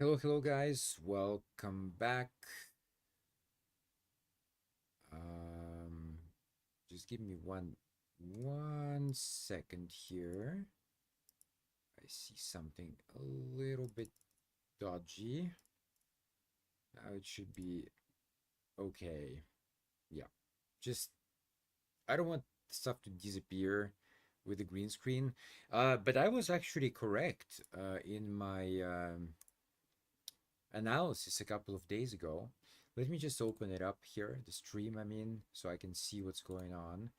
Hello, guys. Welcome back. Um, just give me one second here. I see something a little bit dodgy. Now it should be okay. Yeah, just I don't want stuff to disappear with the green screen. But I was actually correct in my analysis a couple of days ago. Let me just open it up here, the stream I'm in, so I can see what's going on.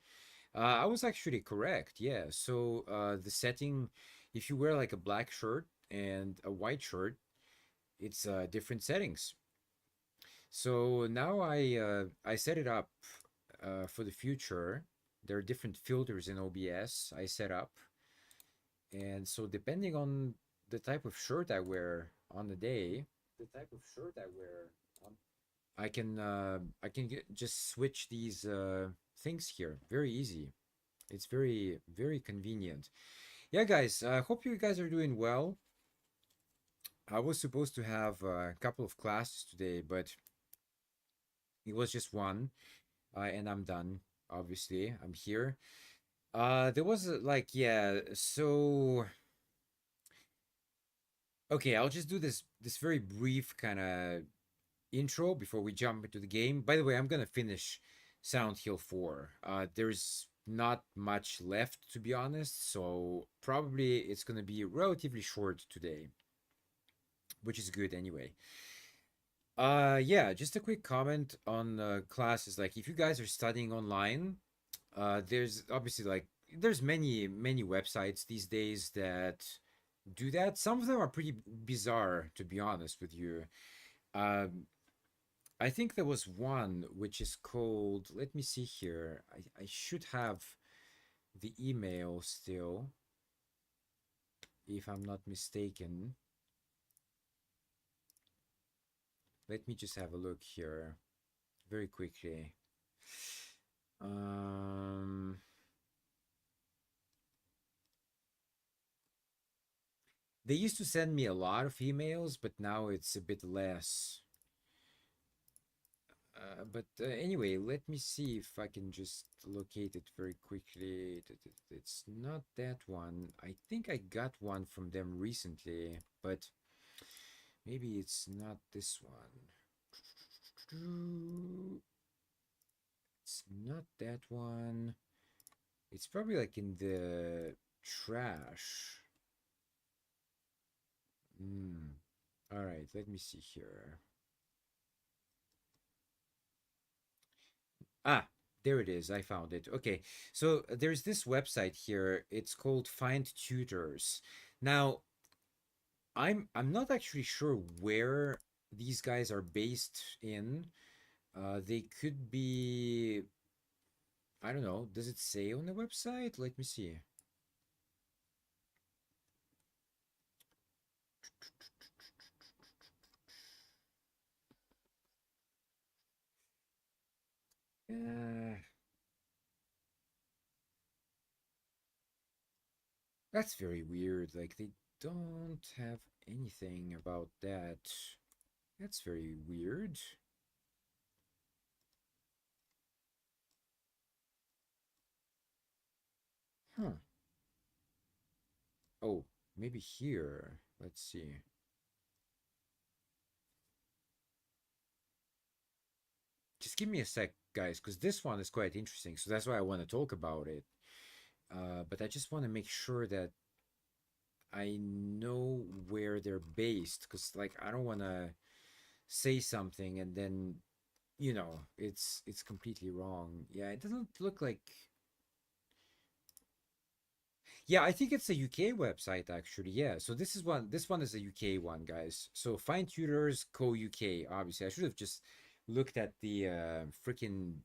I was actually correct, yeah. So the setting, if you wear like a black shirt and a white shirt, it's different settings. So now I set it up for the future. There are different filters in OBS I set up, and so depending on the type of shirt I wear on the day, the type of shirt I wear on just switch these things here. Very easy. It's very convenient. Yeah, guys. I hope you guys are doing well. I was supposed to have a couple of classes today, but it was just one, and I'm done. Obviously, I'm here. There was like yeah. So okay, I'll just do this very brief kind of intro before we jump into the game. By the way, I'm gonna finish Sound Hill 4. There's not much left to be honest, so probably it's gonna be relatively short today, which is good anyway. Yeah, just a quick comment on classes. Like, if you guys are studying online, there's obviously like there's many websites these days that do that. Some of them are pretty bizarre, to be honest with you. Um, I think there was one which is called, let me see here. I should have the email still, if I'm not mistaken. Let me just have a look here very quickly. Um, they used to send me a lot of emails, but now it's a bit less. But anyway, let me see if I can just locate it very quickly. It's not that one. I think I got one from them recently, but maybe it's not this one. It's not that one. It's probably like in the trash. Hmm. All right, let me see here. Ah, there it is. I found it. Okay. So there's this website here. It's called Find Tutors. Now, I'm not actually sure where these guys are based in. They could be, I don't know. Does it say on the website? Let me see. Uh, that's very weird. Like they don't have anything about that. That's very weird. Huh. Oh, maybe here. Let's see. Just give me a sec, guys, because this one is quite interesting. So that's why I want to talk about it. But I just want to make sure that I know where they're based, because like I don't want to say something and then it's completely wrong. Yeah, it doesn't look like. Yeah, I think it's a UK website actually. Yeah, so this is one. This one is a UK one, guys. So Find Tutors Co UK. Obviously, I should have just looked at the freaking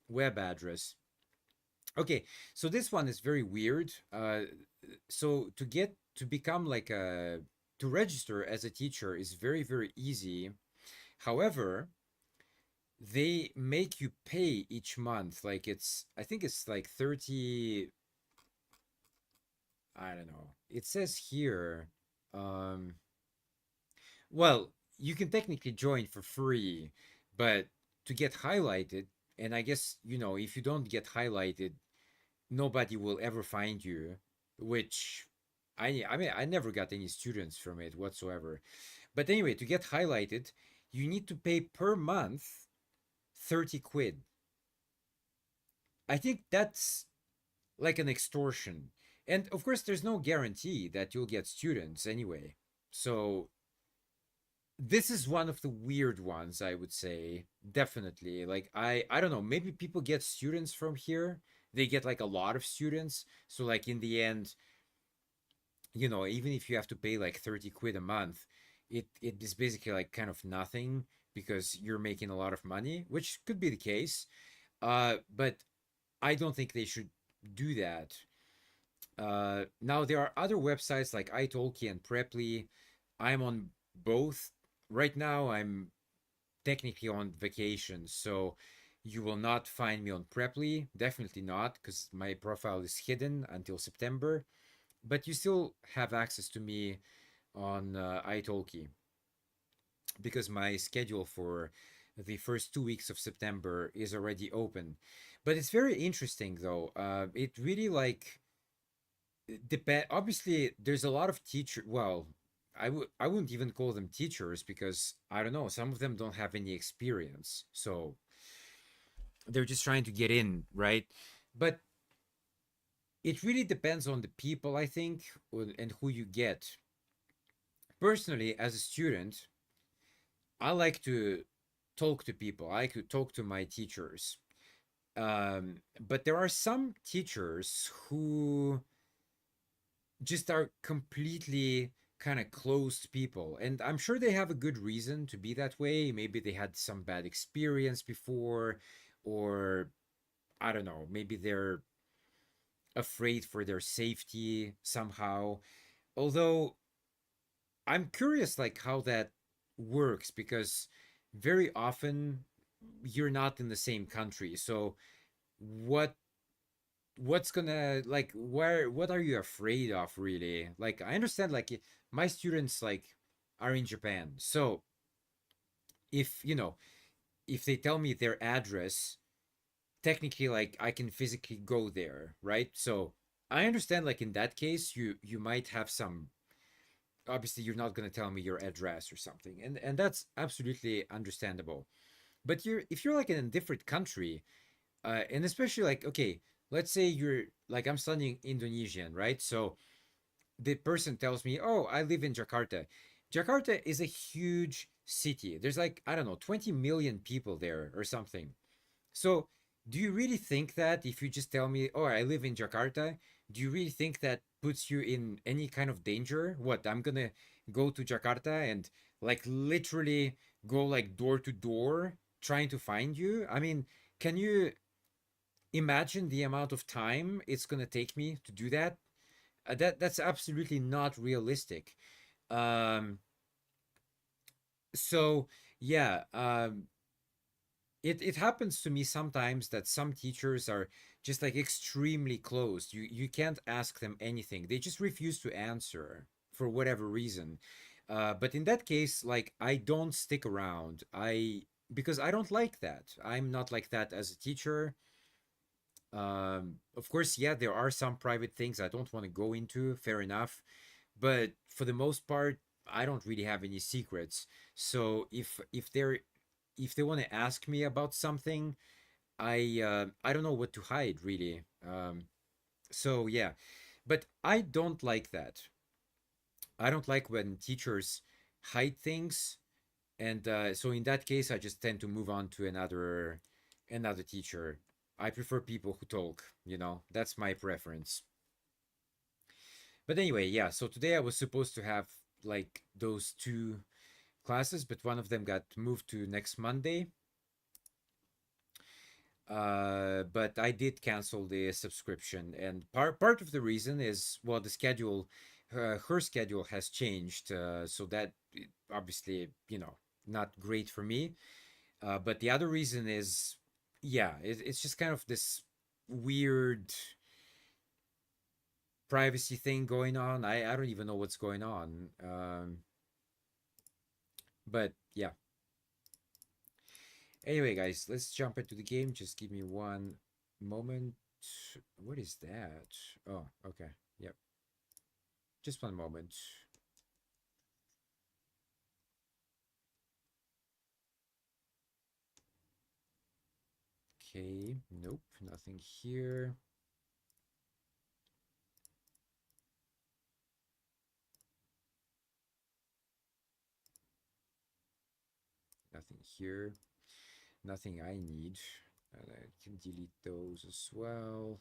web address. Okay, so this one is very weird. So to become like a to register as a teacher is very easy. However, they make you pay each month. Like I think it's like 30. I don't know. It says here, um, Well, you can technically join for free, but to get highlighted, and I guess, if you don't get highlighted, nobody will ever find you, which I mean, I never got any students from it whatsoever. But anyway, to get highlighted, you need to pay per month 30 quid. I think that's like an extortion. And of course, there's no guarantee that you'll get students anyway. So this is one of the weird ones, I would say. Definitely. Like I don't know, maybe people get students from here. They get like a lot of students. So like in the end, even if you have to pay like 30 quid a month, it is basically like kind of nothing because you're making a lot of money, which could be the case. But I don't think they should do that. Now there are other websites like italki and preply. I'm on both. Right now I'm technically on vacation, so you will not find me on preply, definitely not, because my profile is hidden until September, but you still have access to me on italki, because my schedule for the first 2 weeks of September is already open. But it's very interesting though. It really like depend. Obviously, there's a lot of teacher. Well, I wouldn't even call them teachers because I don't know. Some of them don't have any experience, so they're just trying to get in, right? But it really depends on the people, I think, and who you get. Personally, as a student, I like to talk to people. I could talk to my teachers. But there are some teachers who just are completely kind of closed people. And I'm sure they have a good reason to be that way. Maybe they had some bad experience before, or I don't know, maybe they're afraid for their safety somehow. Although I'm curious like how that works because very often you're not in the same country. So what what's gonna like where what are you afraid of really? Like I understand like my students like are in Japan. So if if they tell me their address, technically like I can physically go there, right? So I understand like in that case you might have some, obviously you're not going to tell me your address or something, and that's absolutely understandable. But if you're like in a different country, and especially like okay, let's say you're like I'm studying Indonesian, right? So the person tells me, oh, I live in Jakarta. Jakarta is a huge city. There's like I don't know 20 million people there or something. So, do you really think that if you just tell me, "Oh, I live in Jakarta," do you really think that puts you in any kind of danger? What, I'm gonna go to Jakarta and like literally go like door to door trying to find you? I mean, can you imagine the amount of time it's gonna take me to do that? That's absolutely not realistic. Um, so yeah, it happens to me sometimes that some teachers are just like extremely closed. You can't ask them anything. They just refuse to answer for whatever reason. But in that case, like I don't stick around. I Because I don't like that. I'm not like that as a teacher. Of course, yeah, there are some private things I don't want to go into. Fair enough, but for the most part, I don't really have any secrets. So if they want to ask me about something, I don't know what to hide really. So yeah, but I don't like that. I don't like when teachers hide things, and so in that case, I just tend to move on to another teacher. I prefer people who talk. That's my preference. But anyway, yeah. So today I was supposed to have like those two classes, but one of them got moved to next Monday. But I did cancel the subscription, and part of the reason is well, the schedule, her schedule has changed, so that obviously not great for me. But the other reason is, yeah, it's just kind of this weird privacy thing going on. I don't even know what's going on. But yeah. Anyway, guys, let's jump into the game. Just give me one moment. What is that? Oh, okay. Yep. Just one moment. Okay. Nope. Nothing here. Nothing here. Nothing I need. And I can delete those as well.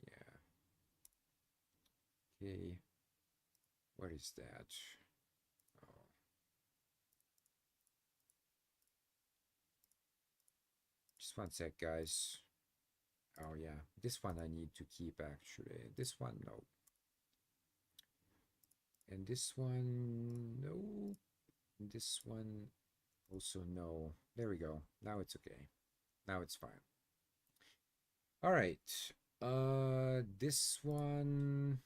Yeah. Okay. What is that? Oh, just one sec, guys. Oh, yeah. This one I need to keep, actually. This one, no. And this one, no. And this one, also no. There we go. Now it's okay. Now it's fine. All right. This one,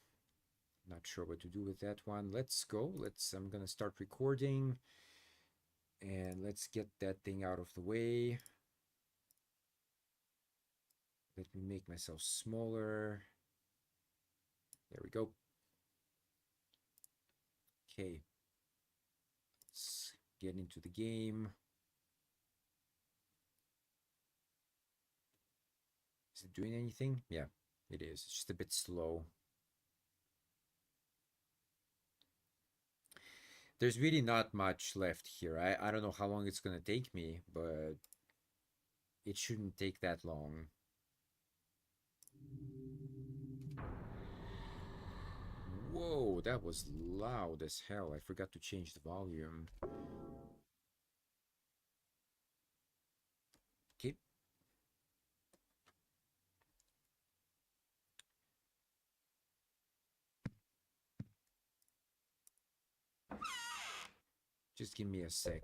not sure what to do with that one. Let's go. I'm gonna start recording and let's get that thing out of the way. Let me make myself smaller. There we go. Okay. Let's get into the game. Is it doing anything? Yeah, it is. It's just a bit slow. There's really not much left here. I don't know how long it's gonna take me, but it shouldn't take that long. Whoa, that was loud as hell. I forgot to change the volume. Okay. Just give me a sec.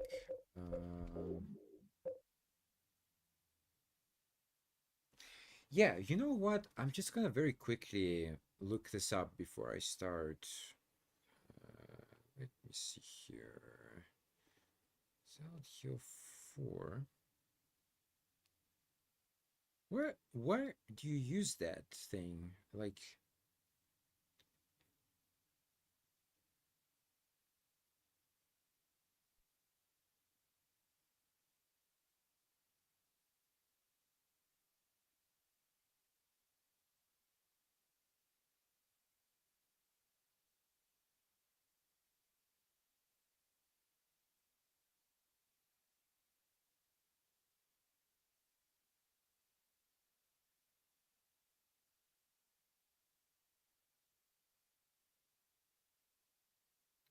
Yeah, you know what? I'm just gonna very quickly look this up before I start. Let me see here. Silent Hill 4. Where do you use that thing? Like,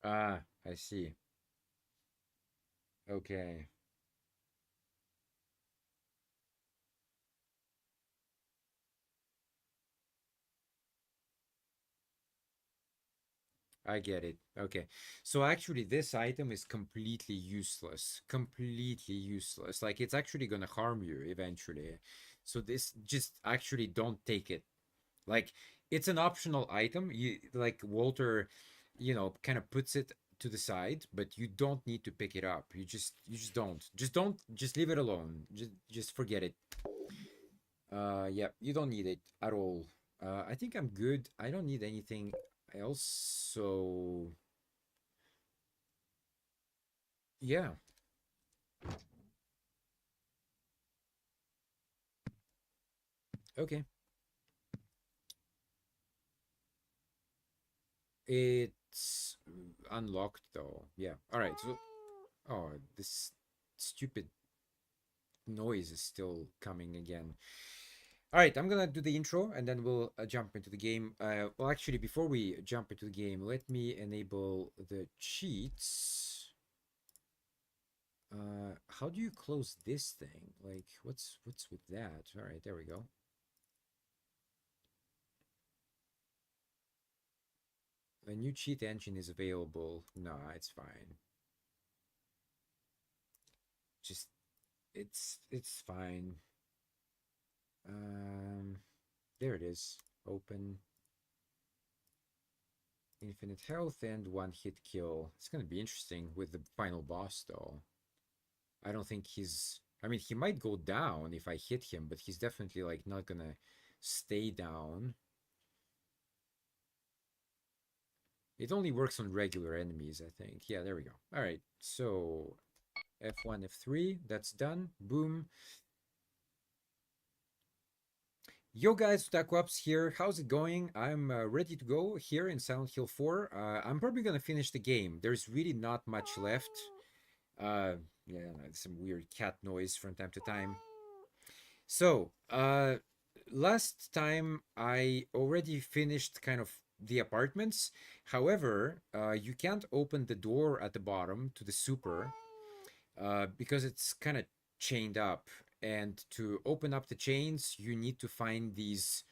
ah, I see. Okay, I get it. Okay. So actually this item is completely useless. Completely useless. Like it's actually gonna harm you eventually. So this just actually don't take it. Like it's an optional item. You like Walter, kind of puts it to the side, but you don't need to pick it up. You just don't. Just leave it alone. Just forget it. Yeah, you don't need it at all. I think I'm good. I don't need anything else. So yeah, okay. It's unlocked though. Yeah. All right. So, oh, this stupid noise is still coming again. All right, I'm gonna do the intro and then we'll jump into the game. Well, actually, before we jump into the game, let me enable the cheats. How do you close this thing? Like, what's with that? All right, there we go. A new cheat engine is available. Nah, it's fine. Just it's fine. Um, there it is. Open. Infinite health and one hit kill. It's gonna be interesting with the final boss, though. I don't think he's. I mean, he might go down if I hit him, but he's definitely like not gonna stay down. It only works on regular enemies, I think. Yeah, there we go. All right, so F1, F3, that's done. Boom. Yo guys, TWOMUCH here. How's it going? I'm ready to go here in Silent Hill 4. I'm probably gonna finish the game. There's really not much left. Yeah, some weird cat noise from time to time. So, last time I already finished kind of the apartments. However, you can't open the door at the bottom to the super because it's kind of chained up. And to open up the chains, you need to find these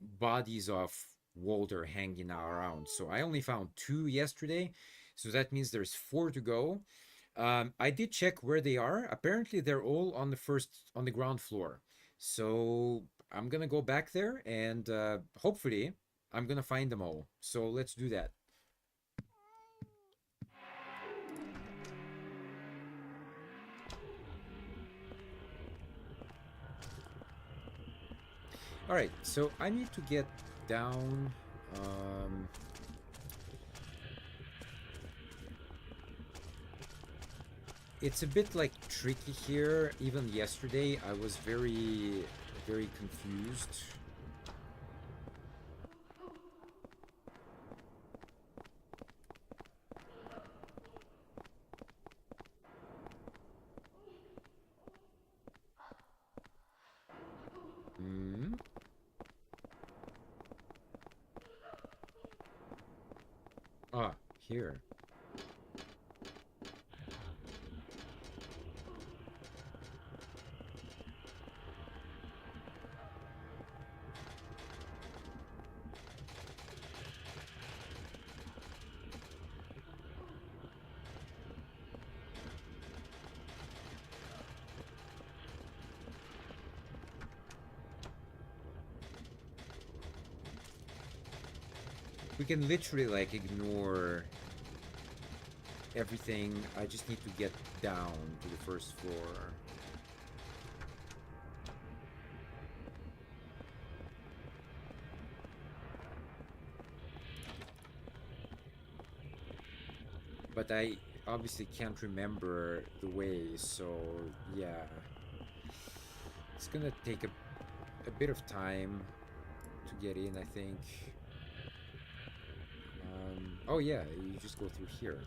bodies of Walter hanging around. So I only found 2 yesterday. So that means there's 4 to go. I did check where they are. Apparently, they're all on the ground floor. So I'm gonna go back there and hopefully I'm gonna find them all. So let's do that. All right, so I need to get down. It's a bit like tricky here. Even yesterday, I was very, very confused. Hmm. Ah, here. We can literally like ignore everything. I just need to get down to the first floor. But I obviously can't remember the way, so yeah. It's gonna take a bit of time to get in, I think. Oh yeah, you just go through here.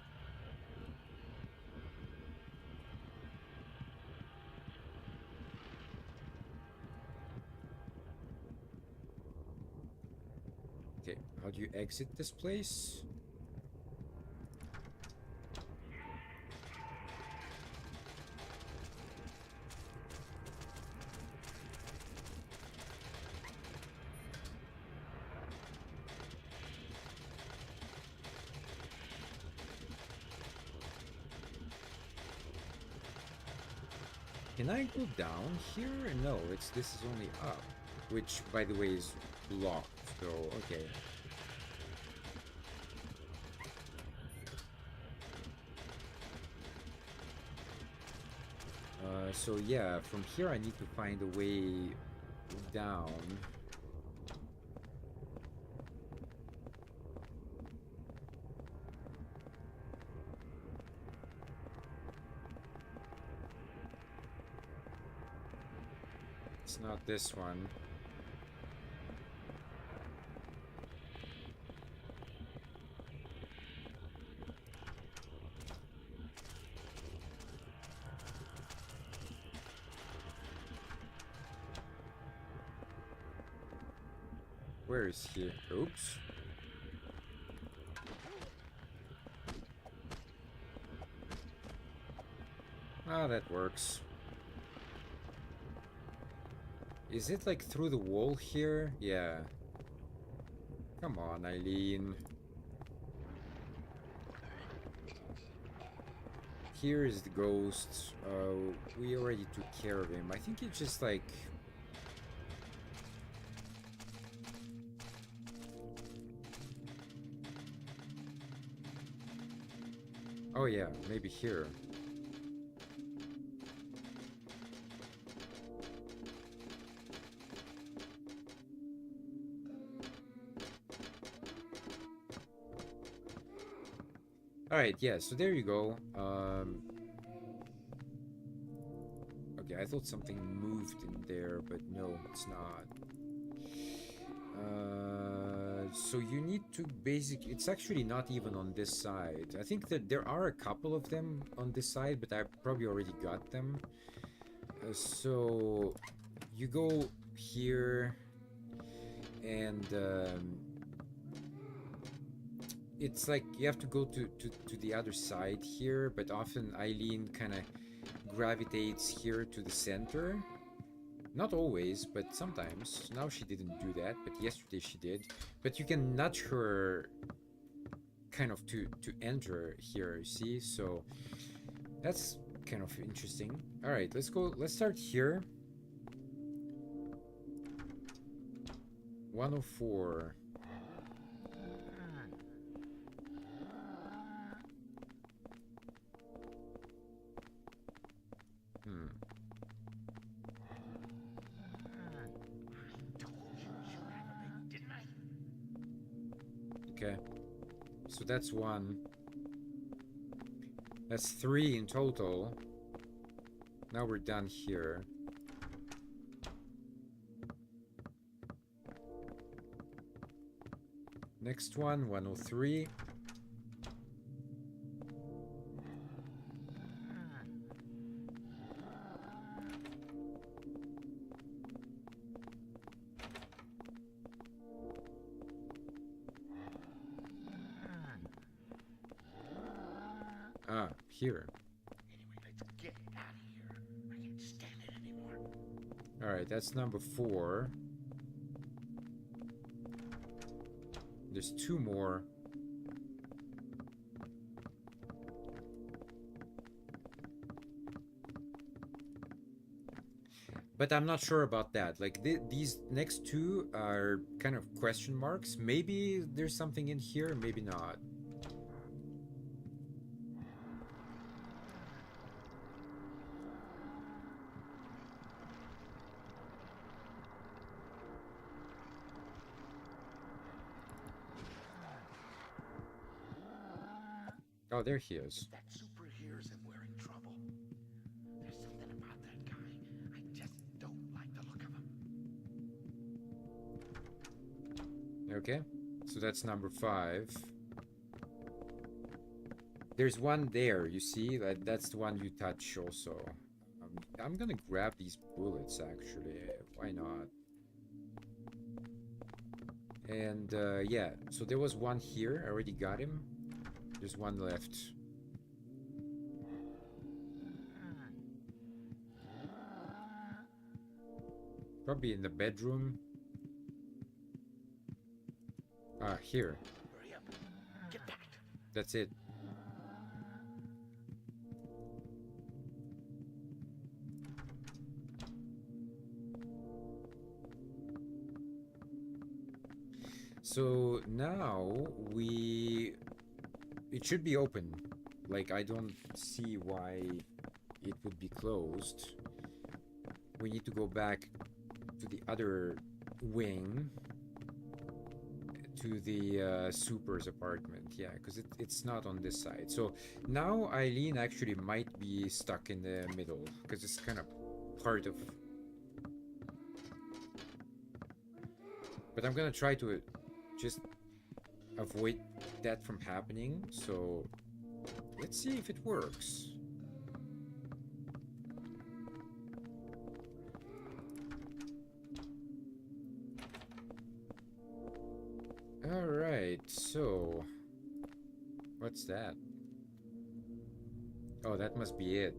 Okay, how do you exit this place? Can I go down here? No, this is only up. Which, by the way, is blocked, so okay. So yeah, from here I need to find a way down. It's not this one. Where is he? Oops. Ah, that works. Is it like through the wall here? Yeah. Come on, Eileen. Here is the ghost. We already took care of him. I think it's just like... Oh yeah, maybe here. Alright, yeah, so there you go. Okay, I thought something moved in there, but no, it's not. So you need to basically... It's actually not even on this side. I think that there are a couple of them on this side, but I probably already got them. So you go here, and it's like you have to go to the other side here, but often Eileen kind of gravitates here to the center. Not always, but sometimes. Now she didn't do that, but yesterday she did. But you can nudge her kind of to enter here, see? So that's kind of interesting. All right, let's go. Let's start here. 104. Okay, so that's 1. That's 3 in total. Now we're done here. Next one, 103. Ah, here. Anyway, let's get out of here. I can't stand it anymore. Alright, that's number 4. There's 2 more. But I'm not sure about that. Like, these next 2 are kind of question marks. Maybe there's something in here, maybe not. Oh, there he is. If that super hears him, we're in trouble. There's something about that guy. I just don't like the look of him. Okay, so that's number 5. There's one there, you see? That's the one you touch also. I'm gonna grab these bullets, actually. Why not? And yeah, so there was one here. I already got him. There's one left. Probably in the bedroom. Ah, here. Hurry up. Get back. That's it. So now it should be open. Like, I don't see why it would be closed. We need to go back to the other wing, to the Super's apartment. Yeah, because it's not on this side. So now Eileen actually might be stuck in the middle, because it's kind of part of... But I'm gonna try to just avoid that from happening. So let's see if it works. Alright, so what's that? Oh, that must be it.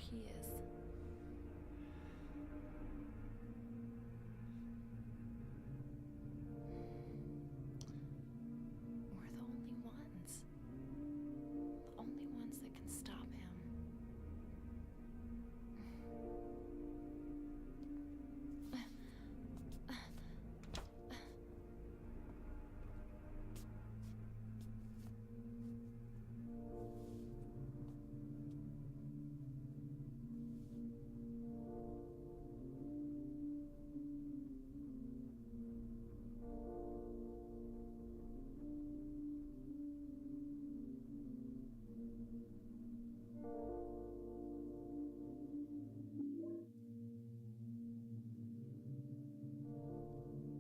he is. We're the only ones. The only ones that can stop him.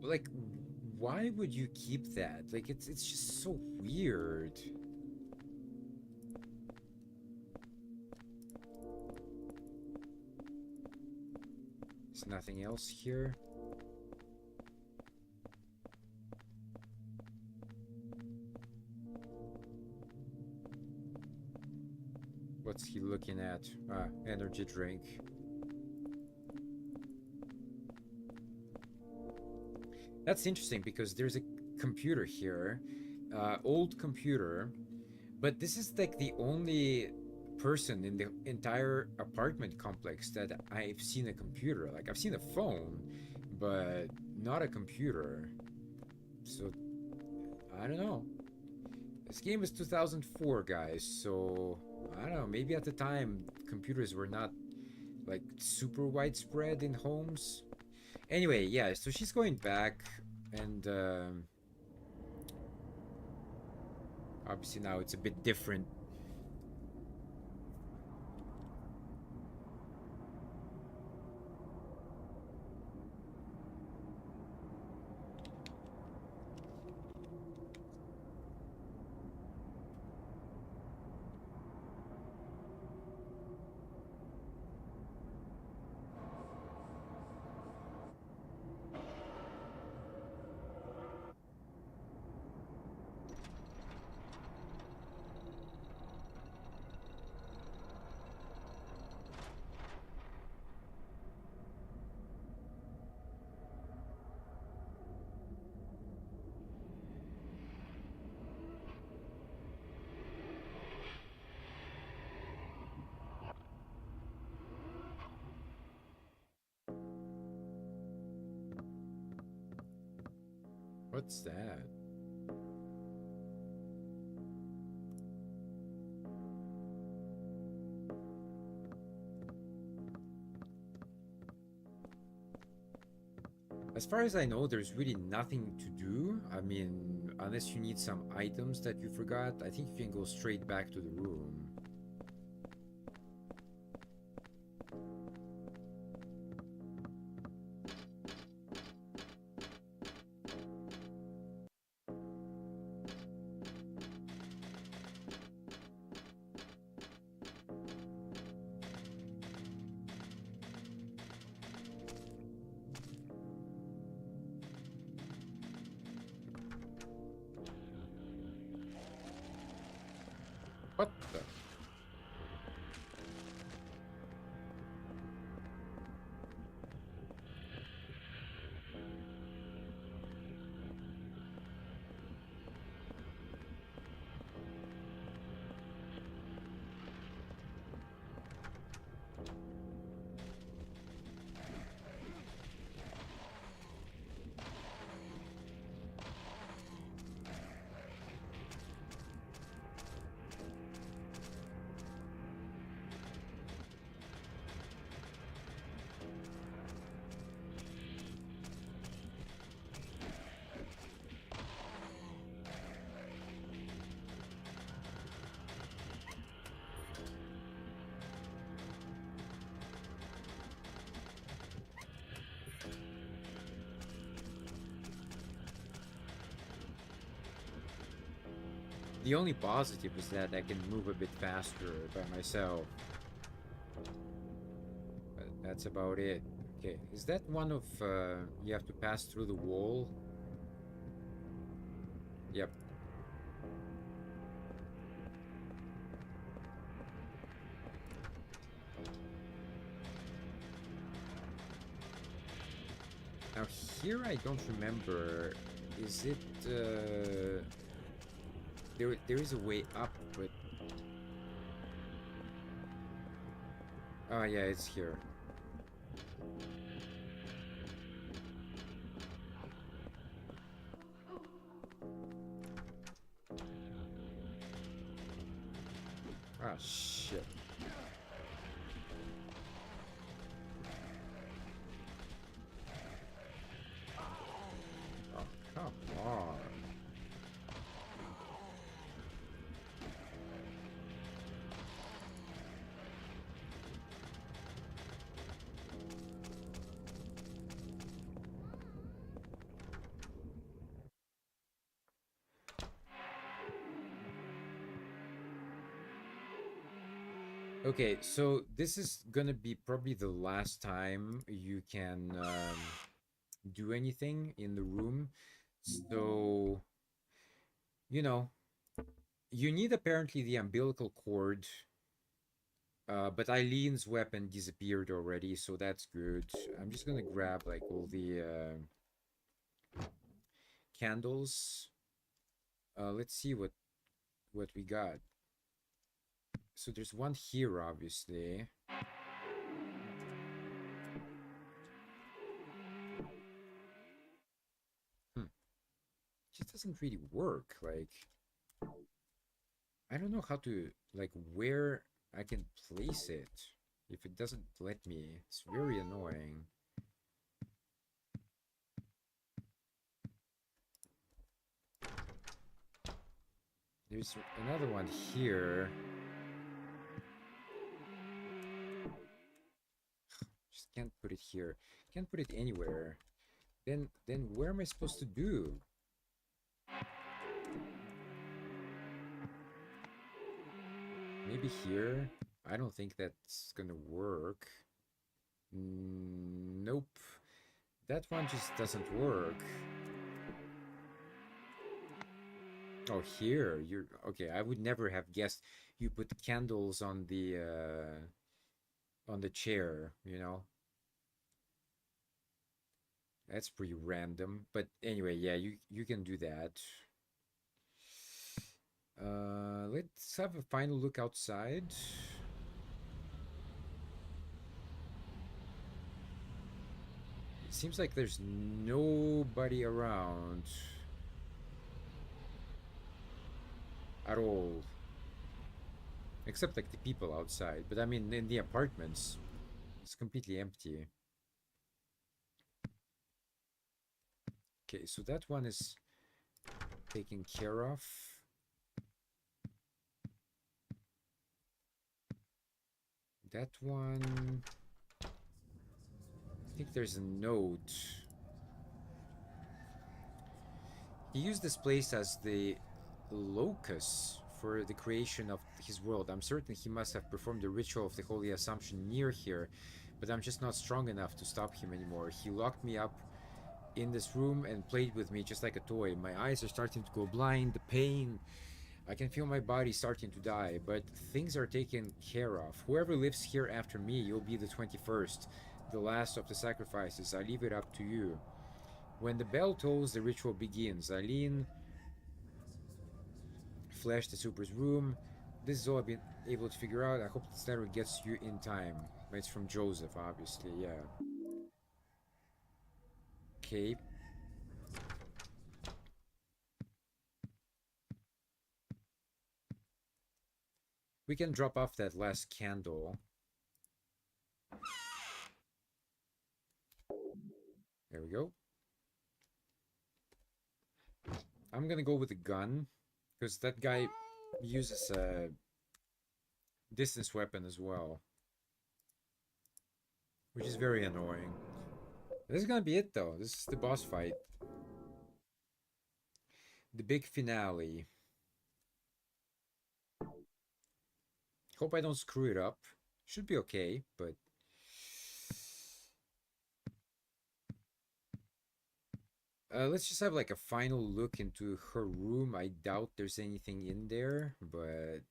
Like, why would you keep that? Like, it's just so weird. There's nothing else here. What's he looking at? Ah, energy drink. That's interesting because there's a computer here, old computer, but this is like the only person in the entire apartment complex that I've seen a computer. Like, I've seen a phone, but not a computer. So, I don't know. This game is 2004, guys, so I don't know. Maybe at the time, computers were not like super widespread in homes. Anyway, yeah, so she's going back, and obviously now it's a bit different. What's that? As far as I know, there's really nothing to do. I mean, unless you need some items that you forgot, I think you can go straight back to the room. What the? The only positive is that I can move a bit faster by myself. But that's about it. Okay, is that one of, you have to pass through the wall? Yep. Now here I don't remember. Is it there is a way up, but oh yeah, it's here. Ah shit. Oh come on. Okay, so this is gonna be probably the last time you can do anything in the room. So, you know, you need apparently the umbilical cord, but Eileen's weapon disappeared already, so that's good. I'm just gonna grab like all the candles. Let's see what we got. So there's one here, obviously. Hmm. Just doesn't really work. Like, I don't know how to, like, where I can place it if it doesn't let me. It's very annoying. There's another one here. Just can't put it here. Can't put it anywhere. Then where am I supposed to do? Maybe here? I don't think that's gonna work. Nope. That one just doesn't work. Oh, here. You're okay. I would never have guessed you put candles on the chair, you know? That's pretty random. But anyway, yeah, you can do that. Let's have a final look outside. It seems like there's nobody around at all. Except like the people outside. But I mean, in the apartments, it's completely empty. Okay, so that one is taken care of. That one... I think there's a note. He used this place as the locus for the creation of his world. I'm certain he must have performed the ritual of the Holy Assumption near here, but I'm just not strong enough to stop him anymore. He locked me up in this room and played with me just like a toy. My eyes are starting to go blind, the pain. I can feel my body starting to die, but things are taken care of. Whoever lives here after me, you'll be the 21st, the last of the sacrifices. I leave it up to you. When the bell tolls, the ritual begins. Eileen flashed the super's room. This is all I've been able to figure out. I hope this letter gets you in time. It's from Joseph, obviously, yeah. Okay. We can drop off that last candle. There we go. I'm gonna go with the gun, because that guy uses a distance weapon as well, which is very annoying. This is gonna be it though. This is the boss fight. The big finale. Hope I don't screw it up. Should be okay, but... let's just have like a final look into her room. I doubt there's anything in there, but...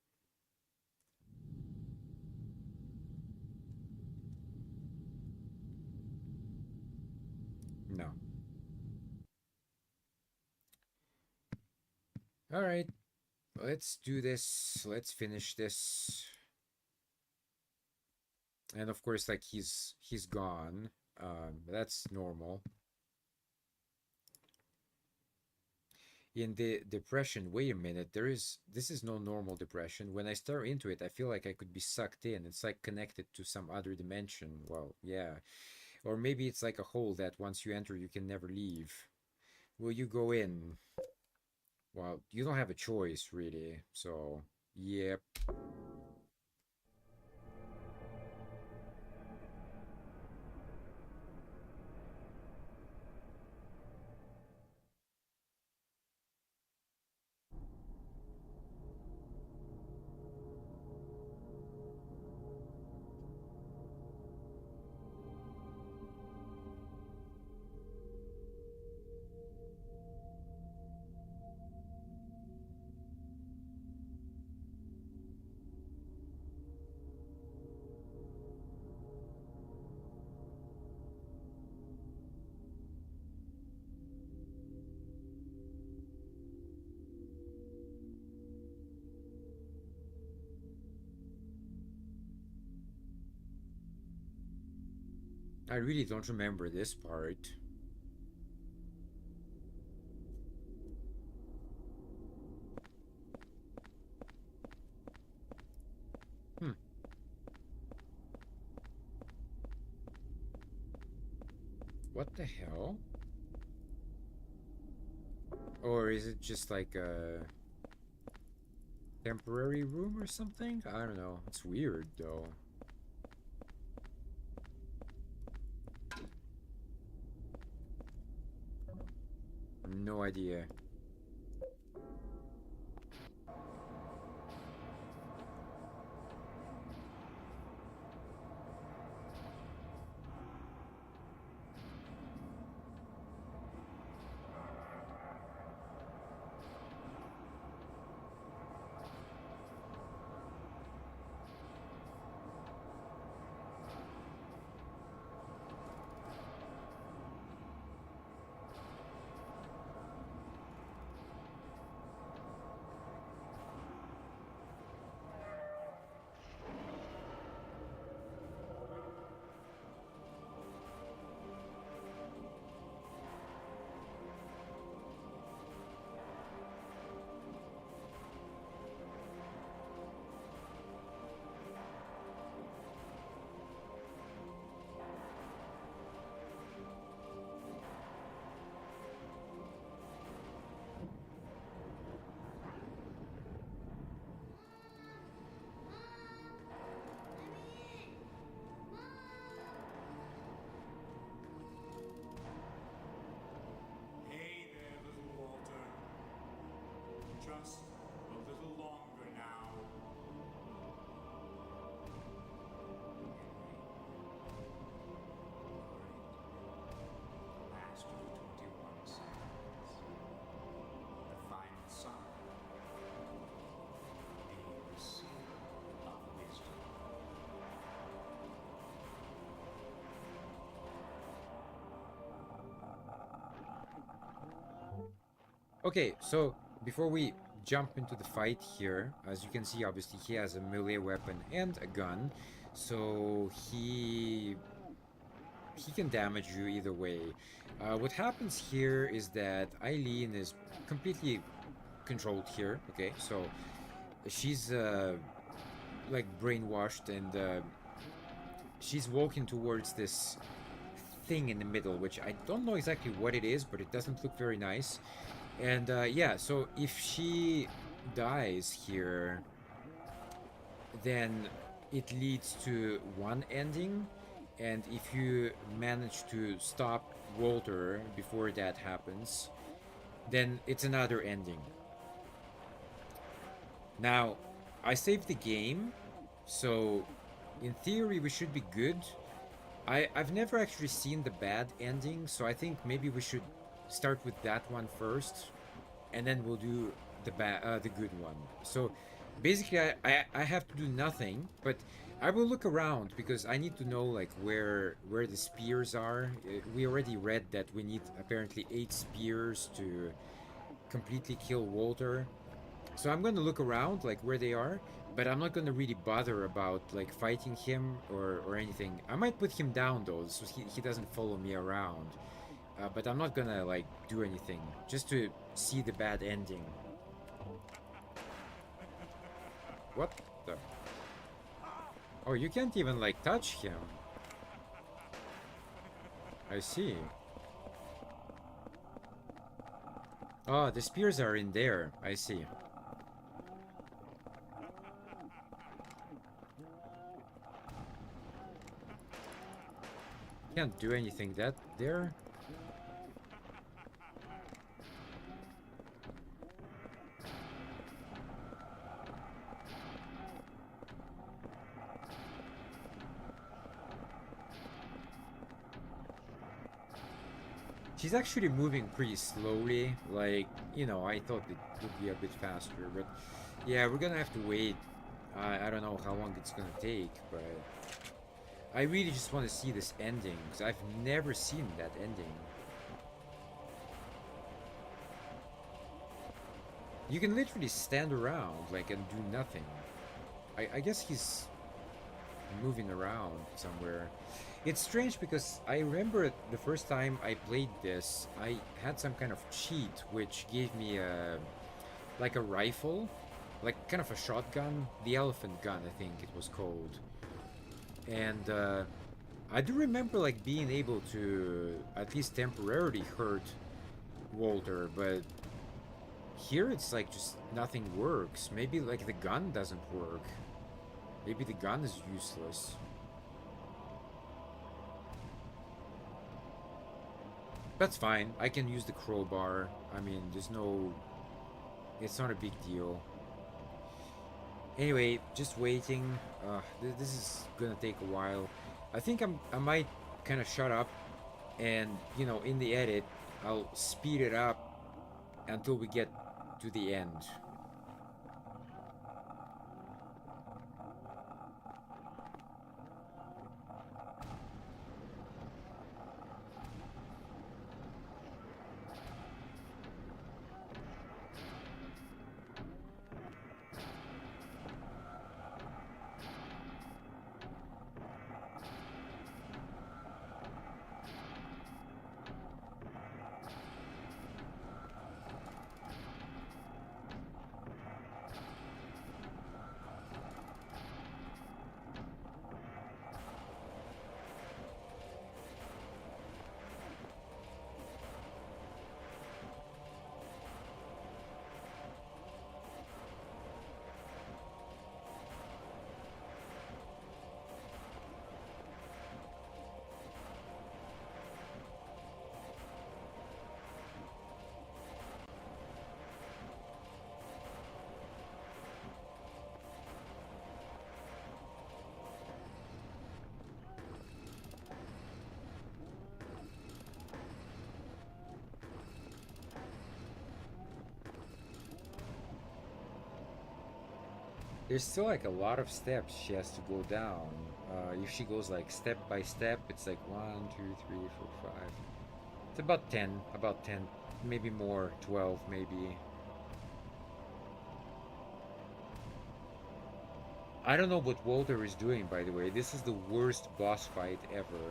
No. All right, let's do this. Let's finish this. And of course, like he's gone. That's normal. In the depression, wait a minute, this is no normal depression. When I stare into it, I feel like I could be sucked in. It's like connected to some other dimension. Well, yeah. Or maybe it's like a hole that once you enter, you can never leave. Will you go in? Well, you don't have a choice, really. So, yep. I really don't remember this part. Hmm. What the hell? Or is it just like a temporary room or something? I don't know. It's weird, though. No idea. Hey there, little Walter. Just a little longer now. Last of the 21 sands. The final son. The receiver of wisdom. Okay, so before we jump into the fight here, as you can see, obviously he has a melee weapon and a gun, so he can damage you either way. What happens here is that Eileen is completely controlled here. Okay, so she's like brainwashed, and she's walking towards this thing in the middle, which I don't know exactly what it is, but it doesn't look very nice. And yeah, so if she dies here, then it leads to one ending. And if you manage to stop Walter before that happens, then it's another ending. Now, I saved the game, so in theory we should be good. I've never actually seen the bad ending, so I think maybe we should start with that one first, and then we'll do the good one. So basically, I have to do nothing, but I will look around because I need to know like where the spears are. We already read that we need apparently 8 spears to completely kill Walter. So I'm gonna look around like where they are, but I'm not gonna really bother about like fighting him or anything. I might put him down though, so he doesn't follow me around. But I'm not gonna like do anything just to see the bad ending. What the? Oh, you can't even like touch him. I see. Oh, the spears are in there. I see. Can't do anything that there. She's actually moving pretty slowly. Like, you know, I thought it would be a bit faster, but yeah, we're gonna have to wait. I don't know how long it's gonna take, but I really just want to see this ending because I've never seen that ending. You can literally stand around like and do nothing. I guess he's moving around somewhere. It's strange because I remember the first time I played this, I had some kind of cheat which gave me a like a rifle, like kind of a shotgun, the elephant gun I think it was called. And I do remember like being able to at least temporarily hurt Walter, but here it's like just nothing works. Maybe like the gun doesn't work. Maybe the gun is useless. That's fine. I can use the crowbar. I mean, there's no... It's not a big deal. Anyway, just waiting. This is gonna take a while. I think I might kind of shut up and, you know, in the edit, I'll speed it up until we get to the end. There's still like a lot of steps she has to go down. If she goes like step by step, it's like 1, 2, 3, 4, 5. It's about 10, maybe more, 12 maybe. I don't know what Walter is doing, by the way. This is the worst boss fight ever.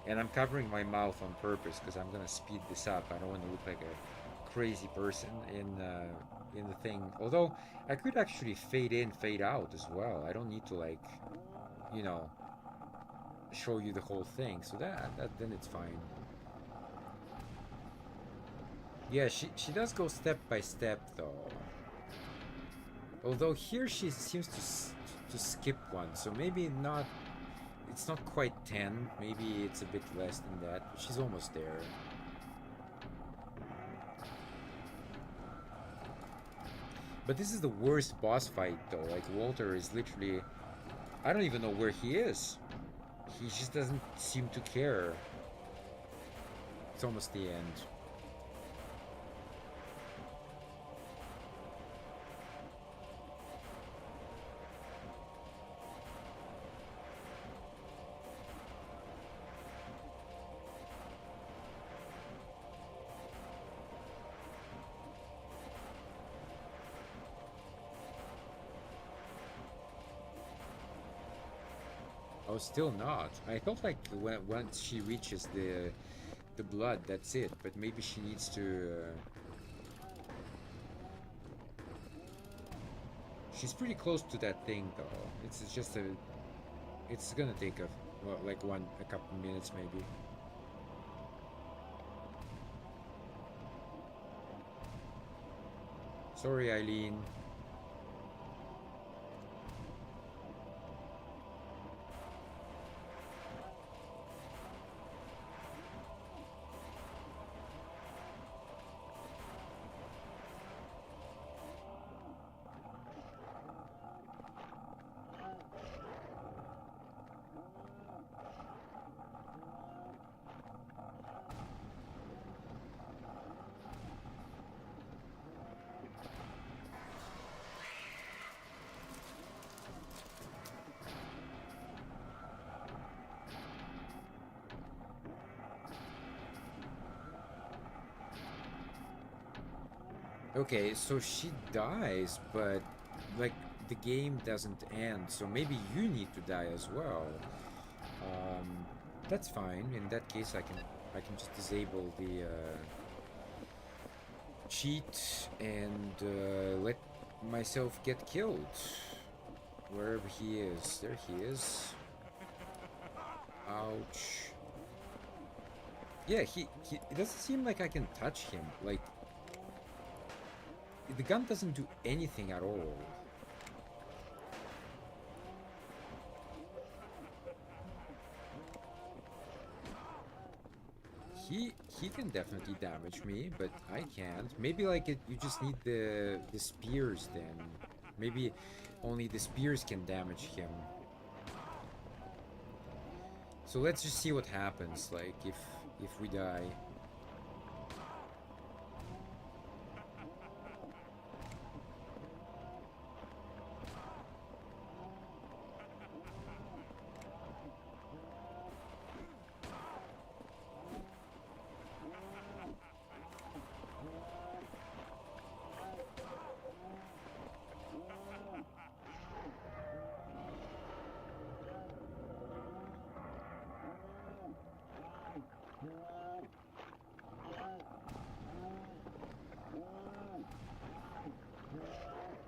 And I'm covering my mouth on purpose because I'm gonna speed this up. I don't want to look like a crazy person in the thing. Although I could actually fade in, fade out as well. I don't need to like, you know, show you the whole thing. So that then it's fine. Yeah, she does go step by step though. Although here she seems to skip one, so maybe not. It's not quite 10. Maybe it's a bit less than that. She's almost there. But this is the worst boss fight though. Like Walter is literally... I don't even know where he is. He just doesn't seem to care. It's almost the end. Oh, still not. I felt like once she reaches the blood, that's it. But maybe she needs to. She's pretty close to that thing, though. It's just a. It's gonna take a well, like a couple minutes maybe. Sorry, Eileen. Okay, so she dies, but like the game doesn't end, so maybe you need to die as well. Um, that's fine. In that case, I can just disable the cheat and let myself get killed wherever he is. There he is. Ouch. Yeah, he it doesn't seem like I can touch him. Like the gun doesn't do anything at all. He can definitely damage me, but I can't. Maybe like you just need the spears then. Maybe only the spears can damage him. So let's just see what happens, like if we die.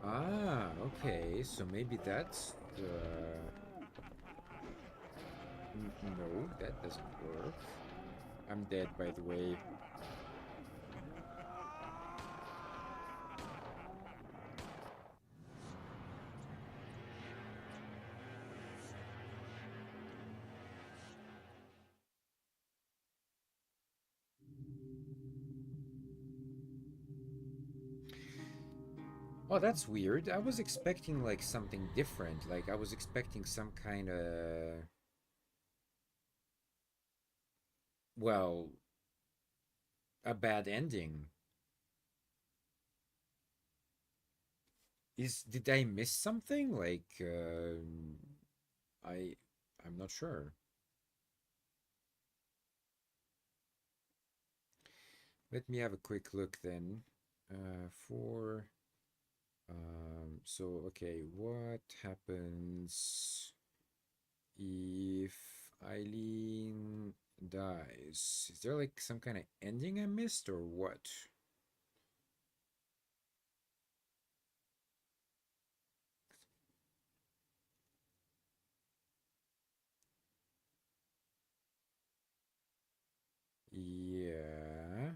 Ah, okay, so maybe that's the... No, that doesn't work. I'm dead, by the way. Oh, that's weird. I was expecting like something different. Like I was expecting some kind of... Well, a bad ending. Did I miss something? Like I I'm not sure. Let me have a quick look then. For so okay, what happens if Eileen dies? Is there like some kind of ending I missed or what? Yeah.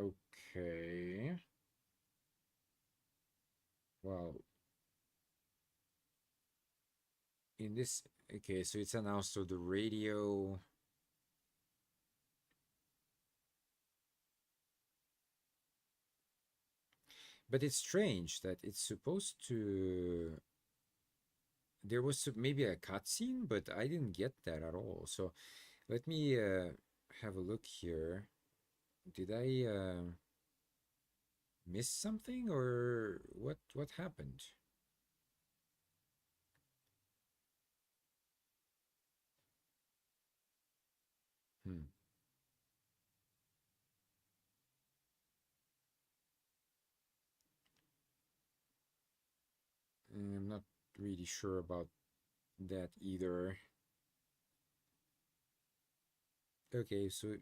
Okay. Well, in this, okay, so it's announced on the radio. But it's strange that it's supposed to. There was maybe a cutscene, but I didn't get that at all. So let me have a look here. Did I miss something, or what happened? Hmm. I'm not really sure about that either. Okay, so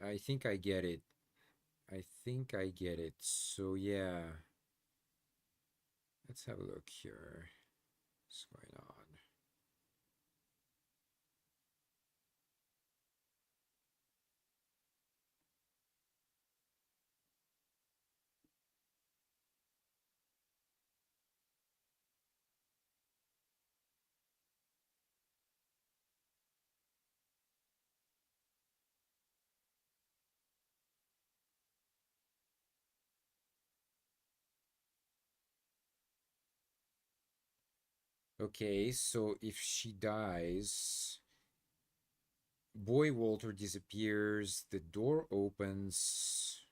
I think I get it. I think I get it. So yeah, let's have a look here. What's going on? Okay, so if she dies, Boy Walter disappears, the door opens,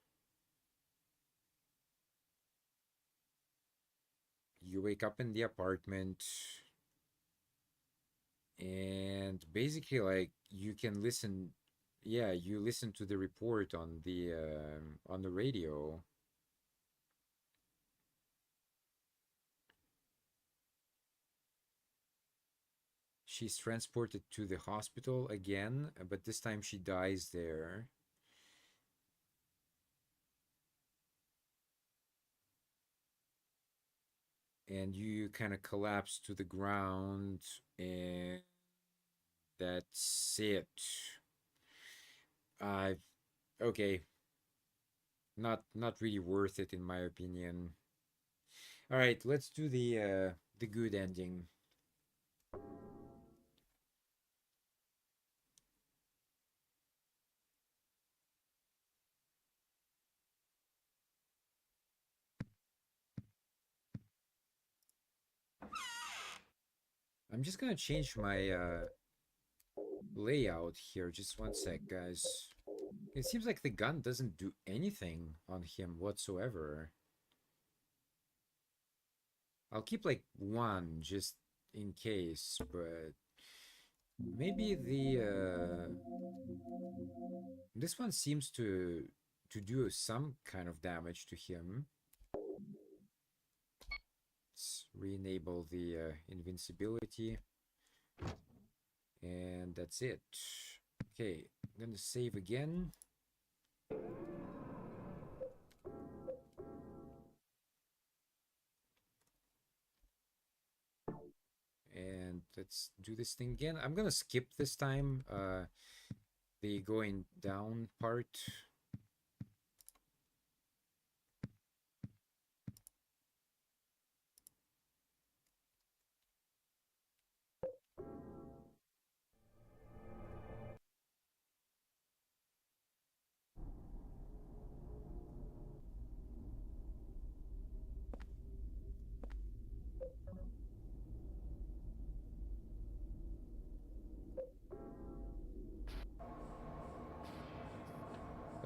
you wake up in the apartment, and basically, like, you can listen. Yeah, you listen to the report on the radio. She's transported to the hospital again, but this time she dies there. And you kind of collapse to the ground, and that's it. Uh, okay, not really worth it in my opinion. All right, let's do the good ending. I'm just gonna change my layout here. Just one sec, guys. It seems like the gun doesn't do anything on him whatsoever. I'll keep like one just in case, but maybe the this one seems to do some kind of damage to him. Let's re-enable the invincibility, and that's it. Okay, I'm gonna save again. And let's do this thing again. I'm gonna skip this time the going down part.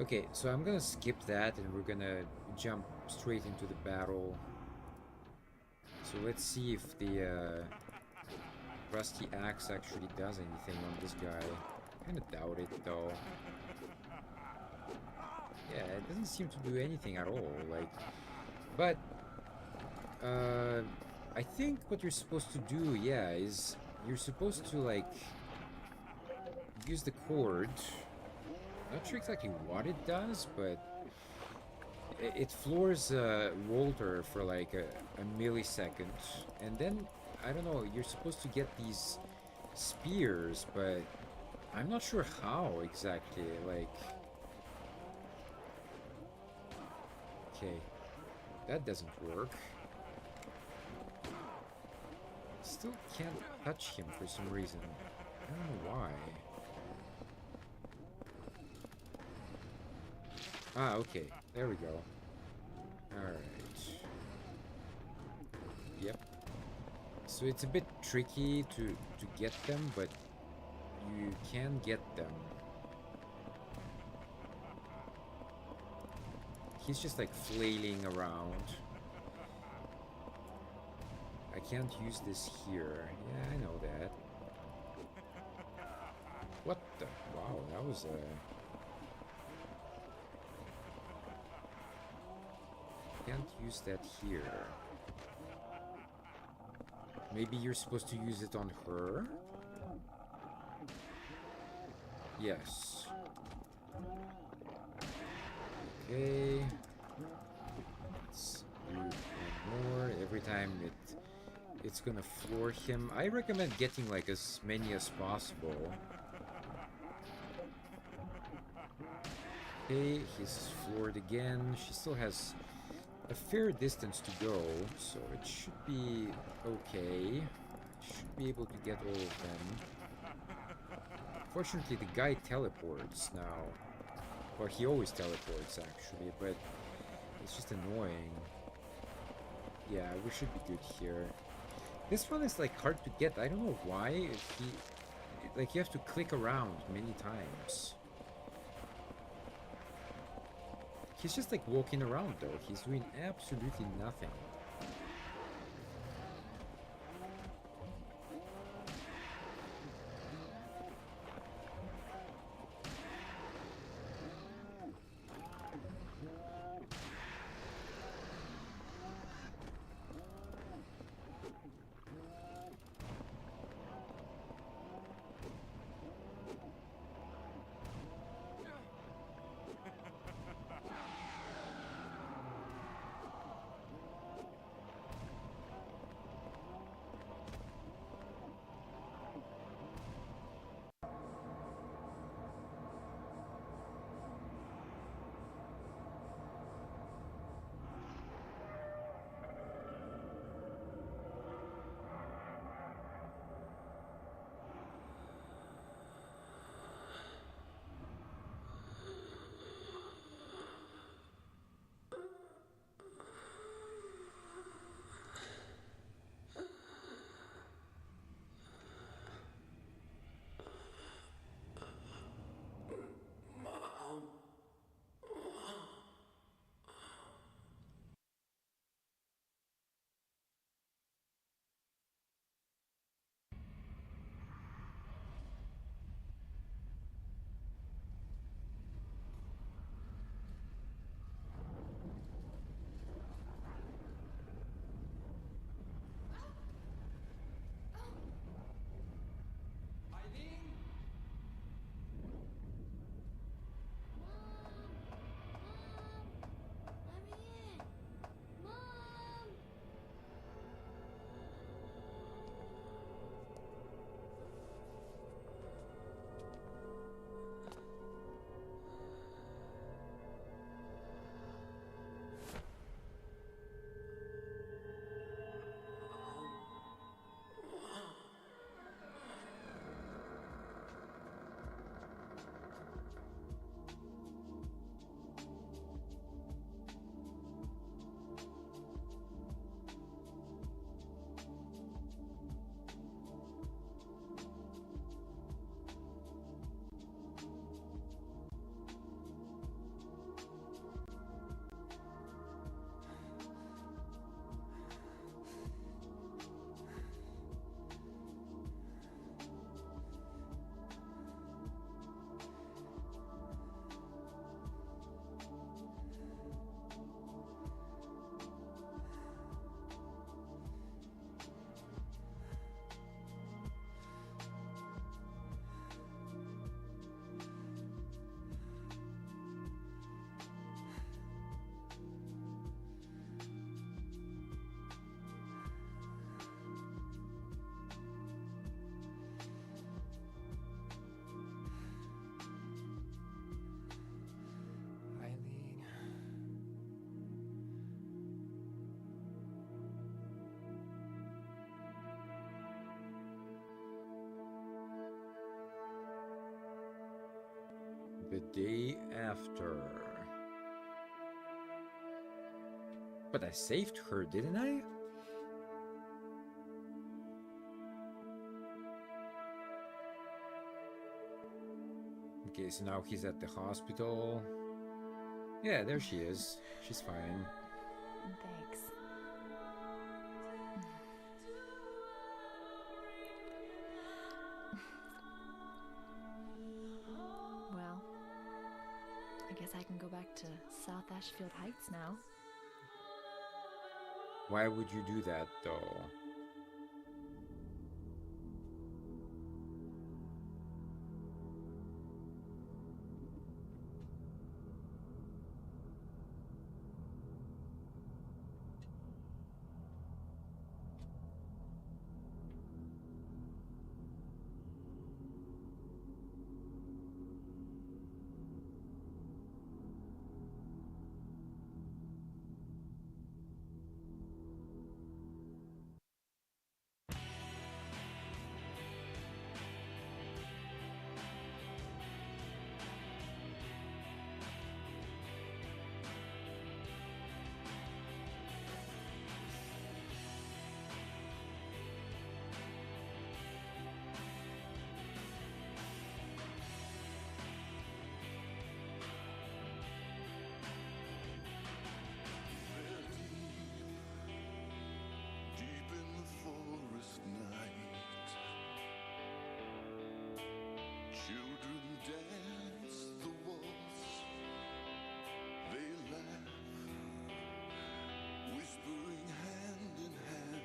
Okay, so I'm gonna skip that and we're gonna jump straight into the battle. So let's see if the rusty axe actually does anything on this guy. Kinda doubt it though. Yeah, it doesn't seem to do anything at all. Like, but I think what you're supposed to do, yeah, is you're supposed to like use the cord. Not sure exactly what it does, but it floors Walter for like a millisecond, and then I don't know. You're supposed to get these spears, but I'm not sure how exactly. Like, Okay. That doesn't work. Still can't touch him for some reason. I don't know why. Ah, okay. There we go. Alright. Yep. So it's a bit tricky to get them, but you can get them. He's just like flailing around. I can't use this here. Yeah, I know that. What the? Wow, that was a... Can't use that here. Maybe you're supposed to use it on her? Yes. Okay. Let's do one more. Every time it's gonna floor him. I recommend getting like as many as possible. Okay, he's floored again. She still has a fair distance to go, so it should be okay. Should be able to get all of them. Fortunately, the guy teleports now. Well, he always teleports actually, but it's just annoying. Yeah, we should be good here. This one is like hard to get. I don't know why. Like you have to click around many times. He's just like walking around though. He's doing absolutely nothing. the day after. But I saved her, didn't I? Okay, so now he's at the hospital. Yeah, there she is. She's fine. Thanks. Well, I guess I can go back to South Ashfield Heights now. Why would you do that, though? Deep in the forest night, children dance the waltz. They laugh, whispering hand in hand,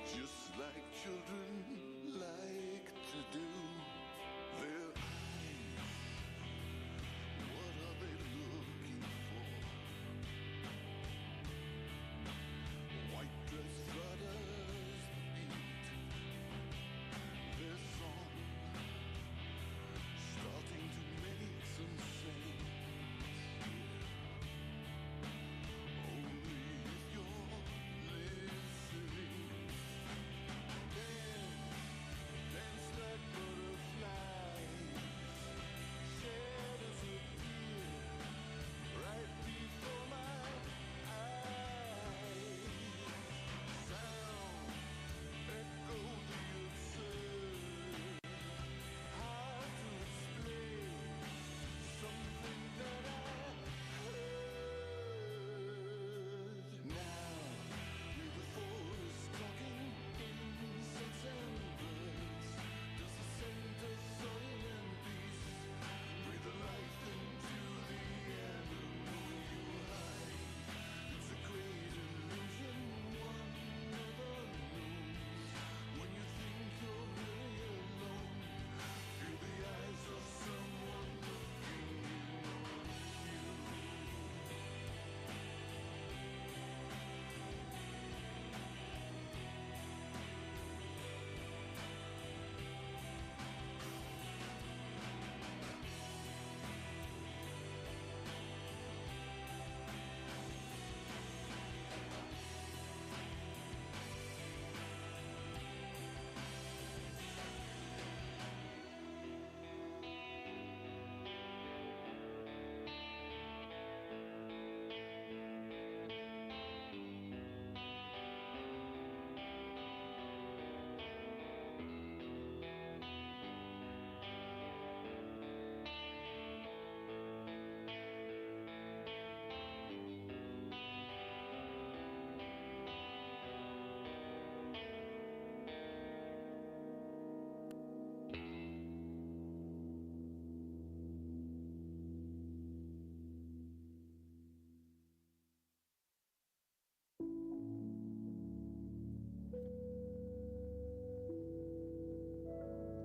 just like children like to do. Their eyes, what are they looking for? White dress flutters the beat. Their song starting to make some sense. Only if you're listening. Dance, dance like butterflies. Shadows appear right before my eyes. Sound echo the absurd. Hard to explain something that I heard. Now, with the forest talking insects and birds, does the scent of soil and peace breathe a life into the animal you hide? It's a great illusion one never knows. When you think you're really alone, feel the eyes of someone looking in on you.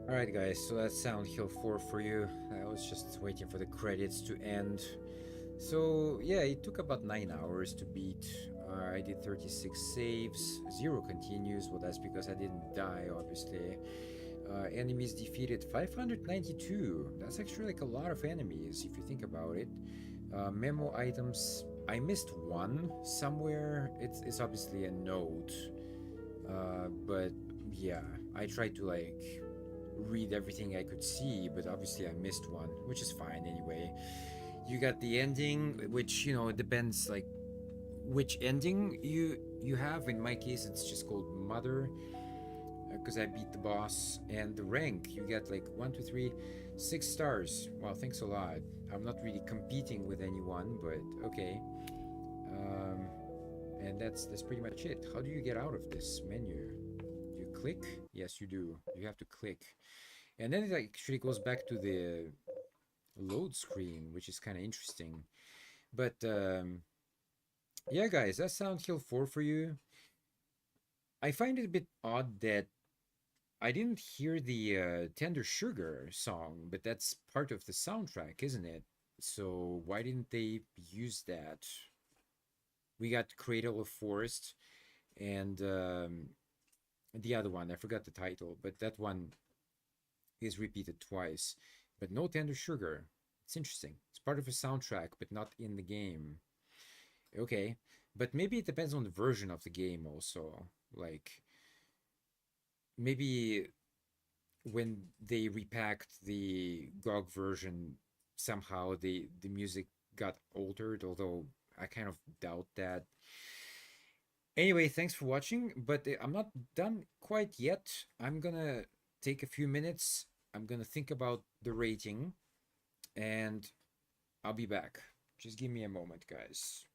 Alright guys, so that's Sound Hill 4 for you. I was just waiting for the credits to end. So yeah, it took about 9 hours to beat. I did 36 saves, 0 continues. Well, that's because I didn't die, obviously. Enemies defeated 592. That's actually like a lot of enemies if you think about it. Memo items, I missed one somewhere. It's obviously a note. But yeah, I tried to like read everything I could see, but obviously I missed one, which is fine anyway. You got the ending, which it depends like which ending you have. In my case, it's just called Mother, because I beat the boss. And the rank, you get like 1, 2, 3, 6 stars. Wow, thanks a lot. I'm not really competing with anyone, but okay. Um, and that's pretty much it. How do you get out of this menu? You click? Yes, you do. You have to click, and then it actually goes back to the load screen, which is kind of interesting. But yeah, guys, that's Sound Hill 4 for you. I find it a bit odd that I didn't hear the Tender Sugar song, but that's part of the soundtrack, isn't it? So why didn't they use that? We got Cradle of Forest and the other one. I forgot the title, but that one is repeated twice. But no Tender Sugar. It's interesting. It's part of a soundtrack, but not in the game. Okay, but maybe it depends on the version of the game also. Like maybe when they repacked the GOG version, somehow the music got altered, although I kind of doubt that. Anyway, thanks for watching, but I'm not done quite yet. I'm gonna take a few minutes. I'm gonna think about the rating, and I'll be back. Just give me a moment, guys.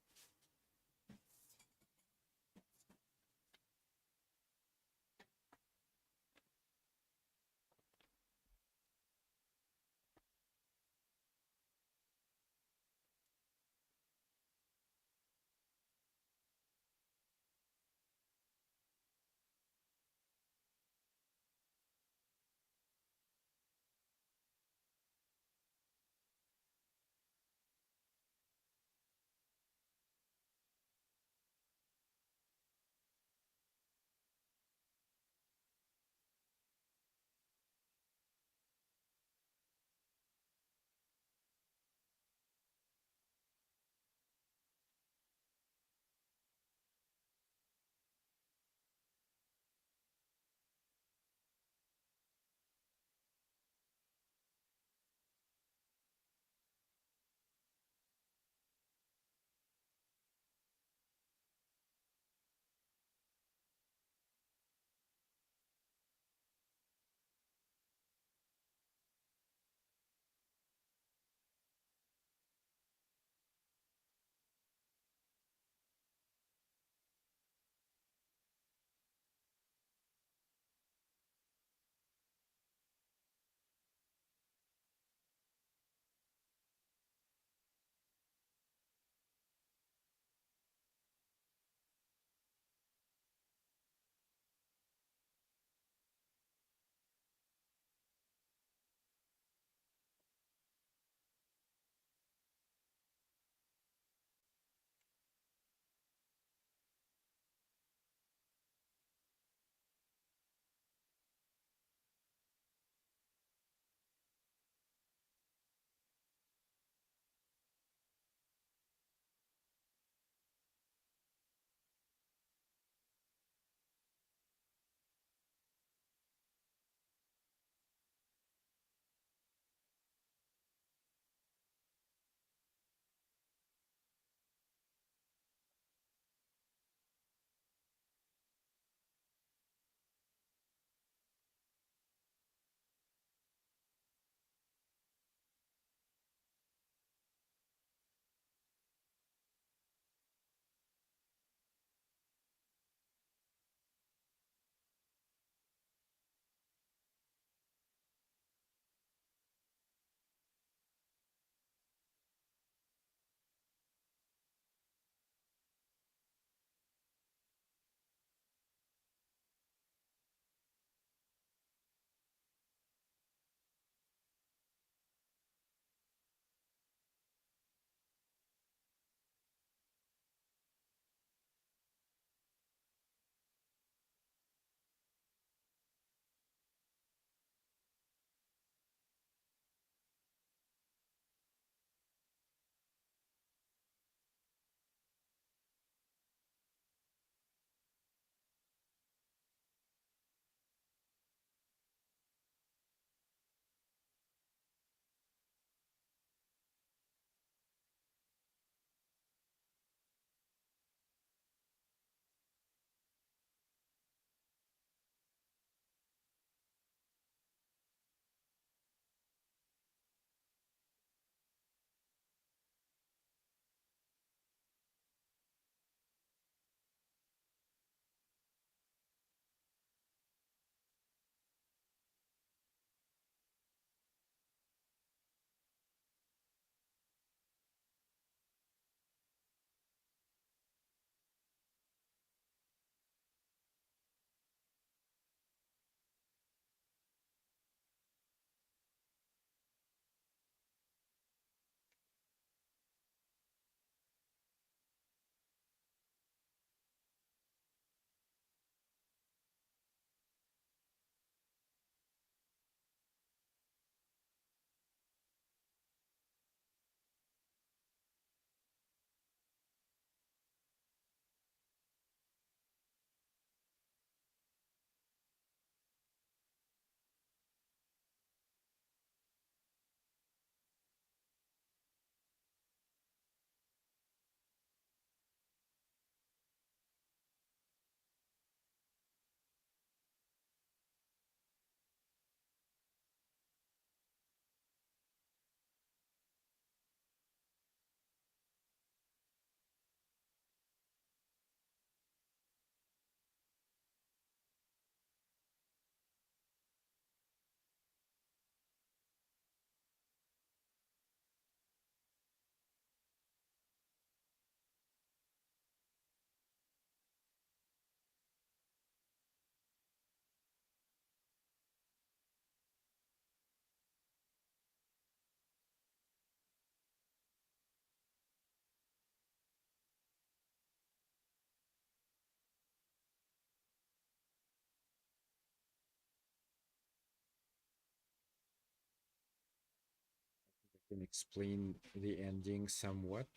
Can explain the ending somewhat.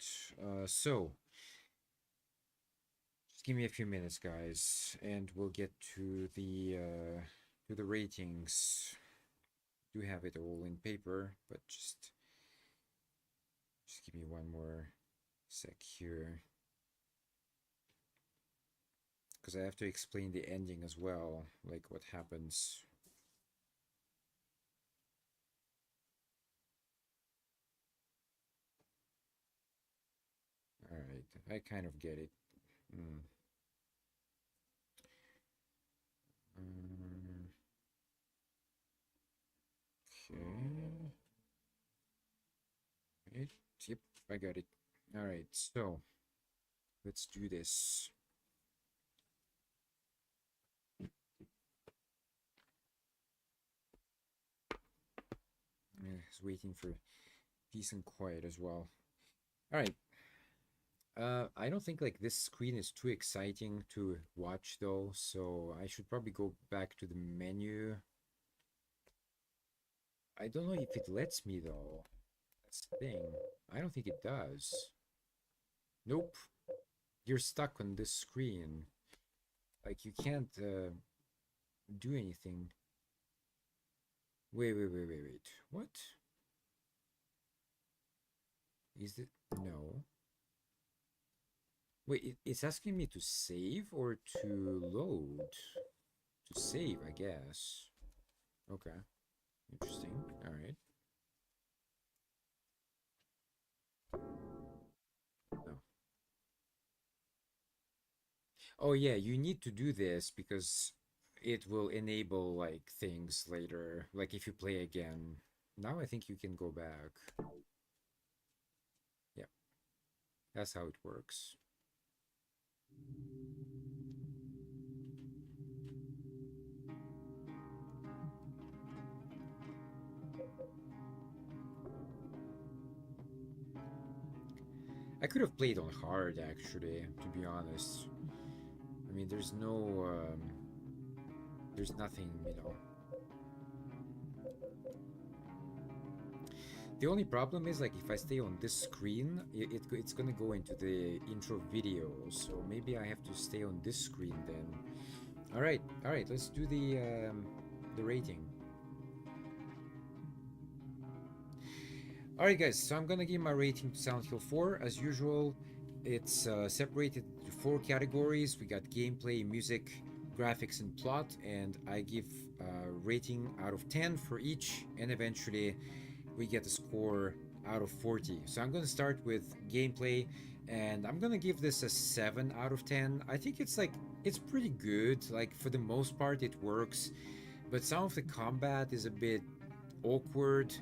So just give me a few minutes, guys, and we'll get to the ratings. Do have it all in paper, but just give me one more sec here, because I have to explain the ending as well, like what happens. All right, I kind of get it. Mm. Um, okay. Right. Yep, I got it. All right, so let's do this. Yeah, it's waiting for peace and quiet as well. All right. I don't think like this screen is too exciting to watch though, so I should probably go back to the menu. I don't know if it lets me though. That's the thing. I don't think it does. Nope. You're stuck on this screen. Like you can't do anything. Wait. What? Is it? No. Wait, it's asking me to save or to load? To save, I guess. Okay. Interesting. All right. No. Oh yeah, you need to do this because it will enable like things later, like if you play again. Now I think you can go back. Yeah, that's how it works. I could have played on hard actually, to be honest. I mean, there's nothing, you know. The only problem is like if I stay on this screen, it's gonna go into the intro video, so maybe I have to stay on this screen then. All right, let's do the rating. All right, guys, so I'm gonna give my rating to Silent Hill 4 as usual. It's separated into four categories. We got gameplay, music, graphics, and plot, and I give a rating out of 10 for each, and eventually we get a score out of 40. So I'm gonna start with gameplay, and I'm gonna give this a 7 out of 10. I think it's pretty good. Like for the most part, it works, but some of the combat is a bit awkward.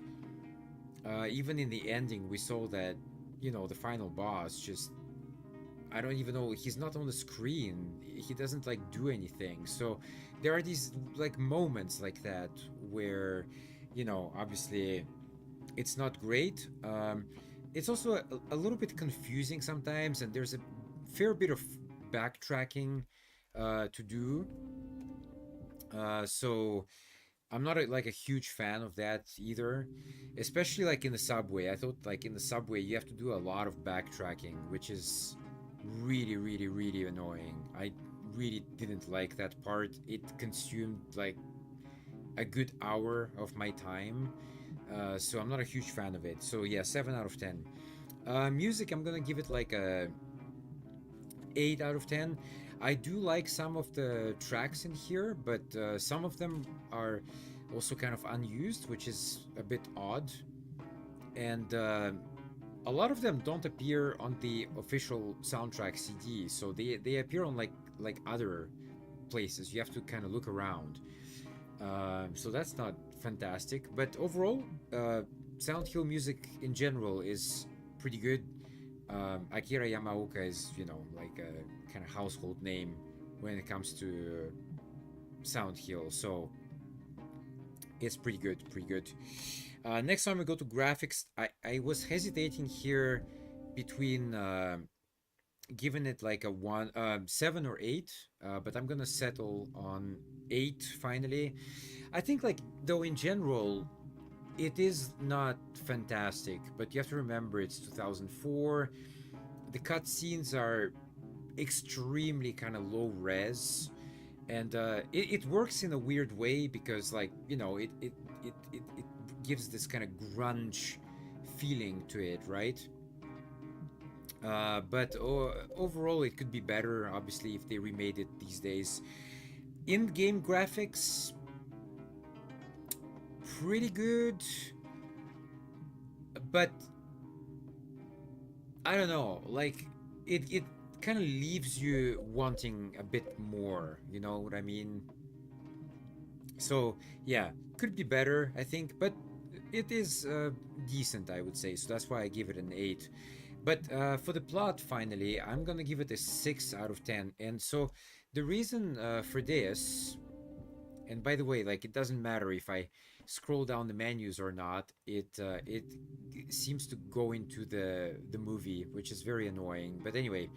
Even in the ending, we saw that, you know, the final boss just, I don't even know, he's not on the screen. He doesn't like do anything. So there are these like moments like that where, you know, obviously it's not great. It's also a little bit confusing sometimes, and there's a fair bit of backtracking to do. So I'm not like a huge fan of that either, especially like in the subway. I thought like in the subway you have to do a lot of backtracking, which is really annoying. I really didn't like that part. It consumed like a good hour of my time, so I'm not a huge fan of it. So yeah, 7 out of 10. Music, I'm gonna give it like a 8 out of 10. I do like some of the tracks in here, but some of them are also kind of unused, which is a bit odd. And a lot of them don't appear on the official soundtrack CD, so they appear on like other places. You have to kind of look around. So that's not fantastic, but overall, Silent Hill music in general is pretty good. Akira Yamaoka is, you know, like a kind of household name when it comes to Silent Hill, so it's pretty good, pretty good. Next time we go to graphics, I was hesitating here between giving it like a 7 or 8, but I'm gonna settle on 8 finally. I think like though in general it is not fantastic, but you have to remember it's 2004. The cutscenes are extremely kind of low res, and it works in a weird way because, like, you know, it gives this kind of grunge feeling to it, right? But overall, it could be better, obviously, if they remade it these days. In game graphics, pretty good, but I don't know, like, it kind of leaves you wanting a bit more, you know what I mean? So, yeah, could be better, I think, but it is decent, I would say, so that's why I give it an 8. But for the plot, finally, I'm gonna give it a 6 out of 10. And so the reason for this, and by the way, like, it doesn't matter if I scroll down the menus or not. It seems to go into the movie, which is very annoying. But anyway,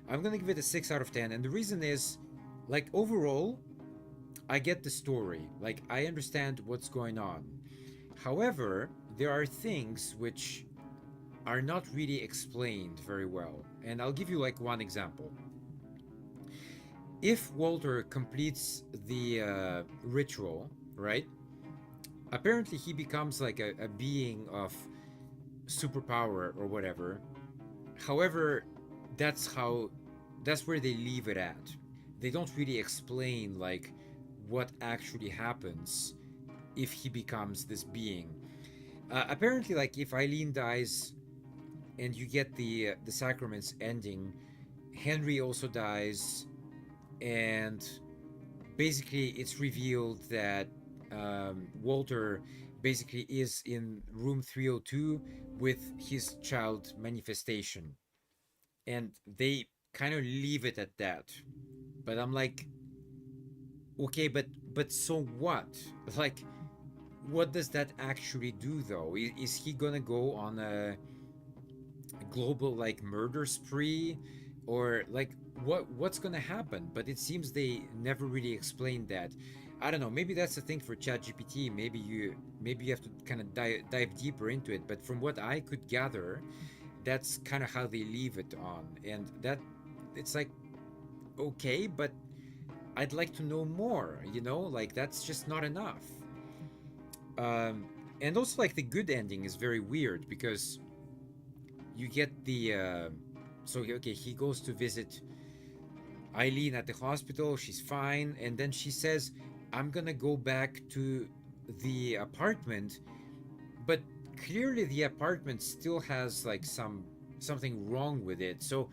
I'm gonna give it a 6 out of 10, and the reason is, like, overall, I get the story. Like, I understand what's going on. However, there are things which are not really explained very well, and I'll give you like one example. If Walter completes the ritual, right? Apparently, he becomes like a being of superpower or whatever. However, that's how that's where they leave it at. They don't really explain like what actually happens if he becomes this being. Apparently, like, if Eileen dies and you get the sacraments ending, Henry also dies, and basically it's revealed that Walter basically is in room 302 with his child manifestation, and they kind of leave it at that. But I'm like, okay, but so what? Like, what does that actually do though? Is he gonna go on a global like murder spree, or like what's gonna happen? But it seems they never really explained that. I don't know, maybe that's the thing for ChatGPT. Maybe you have to kind of dive deeper into it, but from what I could gather, that's kind of how they leave it on. And that, it's like, okay, but I'd like to know more, you know, like, that's just not enough. um and also, like, the good ending is very weird because you get the so okay, he goes to visit Eileen at the hospital. She's fine, and then she says, "I'm gonna go back to the apartment," but clearly the apartment still has like something wrong with it. So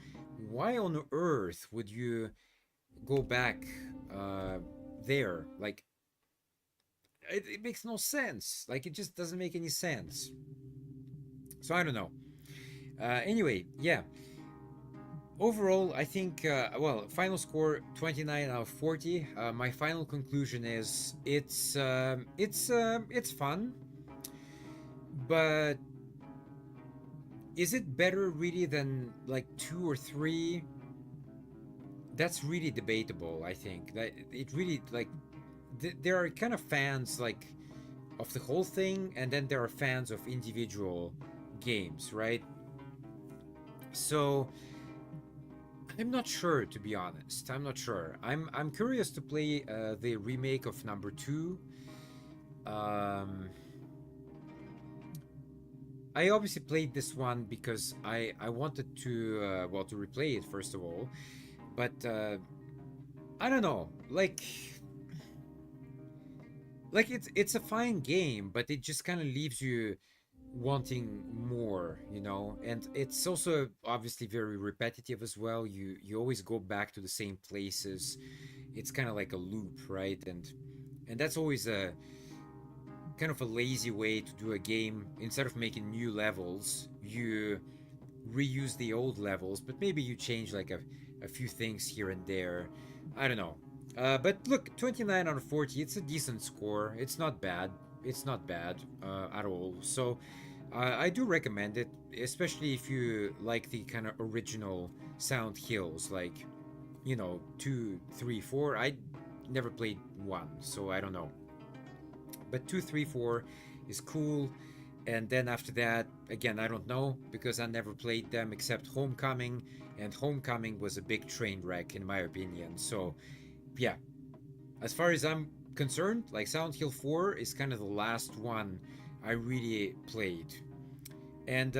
why on earth would you go back uh there? Like, it makes no sense. Like, it just doesn't make any sense. So I don't know. Anyway, yeah, overall, I think, well, final score 29 out of 40. My final conclusion is it's fun, but is it better really than like 2 or 3? That's really debatable. I think that it really, like, there are kind of fans like of the whole thing, and then there are fans of individual games, right? So I'm not sure, to be honest. I'm not sure. I'm curious to play the remake of number 2. Um, I obviously played this one because I wanted to, well, to replay it first of all, but I don't know. Like, it's a fine game, but it just kind of leaves you wanting more, you know. And it's also obviously very repetitive as well. You always go back to the same places. It's kind of like a loop, right? And that's always a kind of a lazy way to do a game. Instead of making new levels, you reuse the old levels, but maybe you change like a few things here and there. I don't know. But look, 29 out of 40, it's a decent score. It's not bad. It's not bad at all. So I do recommend it, especially if you like the kind of original Sound Hills, like, you know, 2, 3, 4. I never played 1, so I don't know. But 2, 3, 4, is cool. And then after that, again, I don't know because I never played them except Homecoming, and Homecoming was a big train wreck in my opinion. So yeah, as far as I'm concerned, like Silent Hill 4 is kind of the last one I really played. And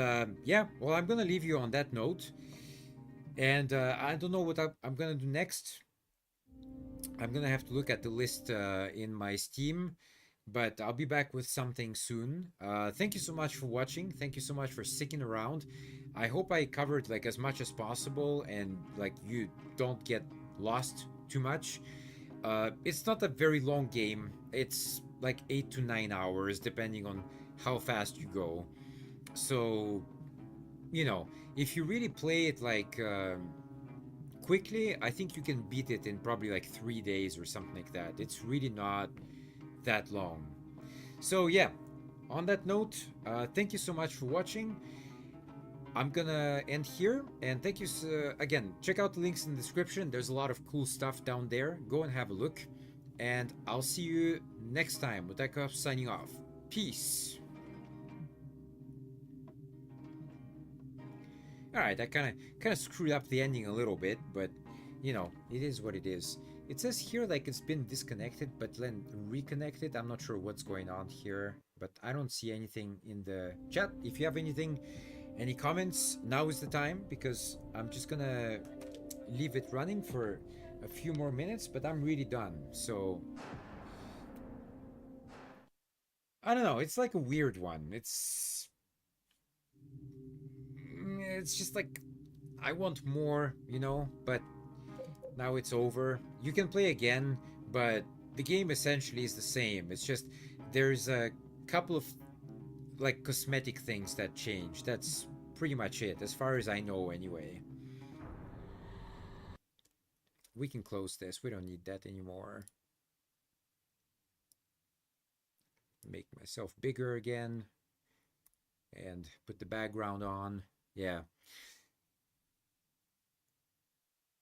yeah, well, I'm gonna leave you on that note. And I don't know what I'm gonna do next. I'm gonna have to look at the list in my Steam, but I'll be back with something soon. Thank you so much for watching. Thank you so much for sticking around. I hope I covered like as much as possible and like you don't get lost too much. It's not a very long game. It's like 8 to 9 hours depending on how fast you go. So you know, if you really play it like quickly, I think you can beat it in probably like 3 days or something like that. It's really not that long. So yeah, on that note, thank you so much for watching. I'm gonna end here, and thank you again. Check out the links in the description. There's a lot of cool stuff down there. Go and have a look, and I'll see you next time. Utaka signing off. Peace. All right, I kind of screwed up the ending a little bit, but you know, it is what it is. It says here like it's been disconnected, but then reconnected. I'm not sure what's going on here, but I don't see anything in the chat. If you have anything, any comments, now is the time because I'm just gonna leave it running for a few more minutes, but I'm really done. So I don't know. It's like a weird one. It's just like I want more, you know, but now it's over. You can play again, but the game essentially is the same. It's just there's a couple of like cosmetic things that change. That's pretty much it, as far as I know, anyway. We can close this. We don't need that anymore. Make myself bigger again and put the background on. Yeah.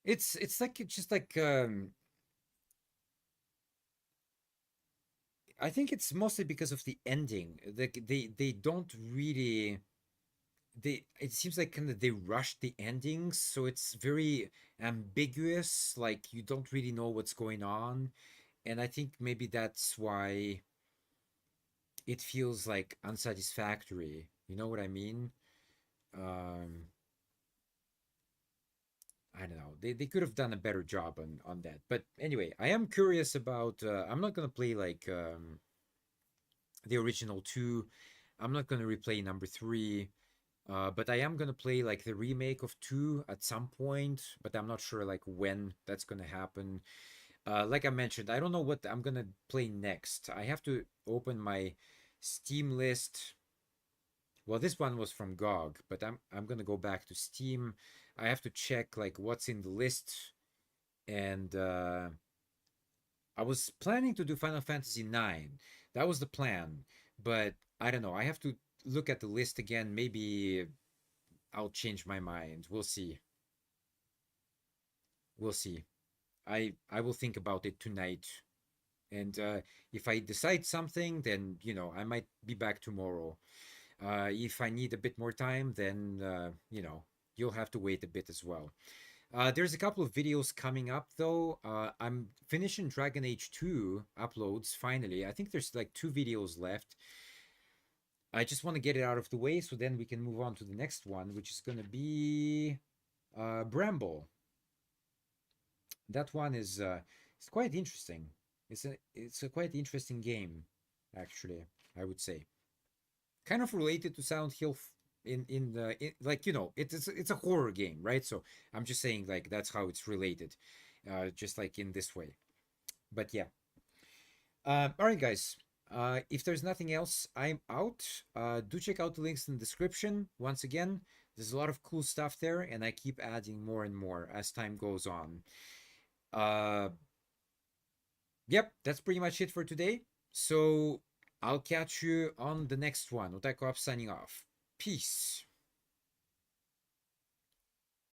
It's like it's just like I think it's mostly because of the ending. They don't really they it seems like kind of they rushed the endings, so it's very ambiguous, like you don't really know what's going on. And I think maybe that's why it feels like unsatisfactory. You know what I mean? Um I don't know. They could have done a better job on that. But anyway, I am curious about I'm not gonna play like the original two. I'm not gonna replay number three. But I am gonna play like the remake of two at some point, but I'm not sure like when that's gonna happen. Like I mentioned, I don't know what I'm gonna play next. I have to open my Steam list. Well, this one was from GOG, but I'm gonna go back to Steam. I have to check like what's in the list, and I was planning to do Final Fantasy IX. That was the plan, but I don't know. I have to look at the list again. Maybe I'll change my mind. We'll see. We'll see. I will think about it tonight, and if I decide something, then you know I might be back tomorrow. If I need a bit more time, then you know you'll have to wait a bit as well. There's a couple of videos coming up though. I'm finishing Dragon Age 2 uploads finally. I think there's like 2 videos left. I just want to get it out of the way so then we can move on to the next one, which is going to be Bramble. That one is it's quite interesting. It's a quite interesting game, actually. I would say kind of related to Silent Hill in the like you know it's a horror game, right? So I'm just saying like that's how it's related, just like in this way. But yeah, all right, guys. If there's nothing else, I'm out. Do check out the links in the description. Once again, there's a lot of cool stuff there, and I keep adding more and more as time goes on. Uh, yep, that's pretty much it for today. So I'll catch you on the next one. Otaku signing off. Peace.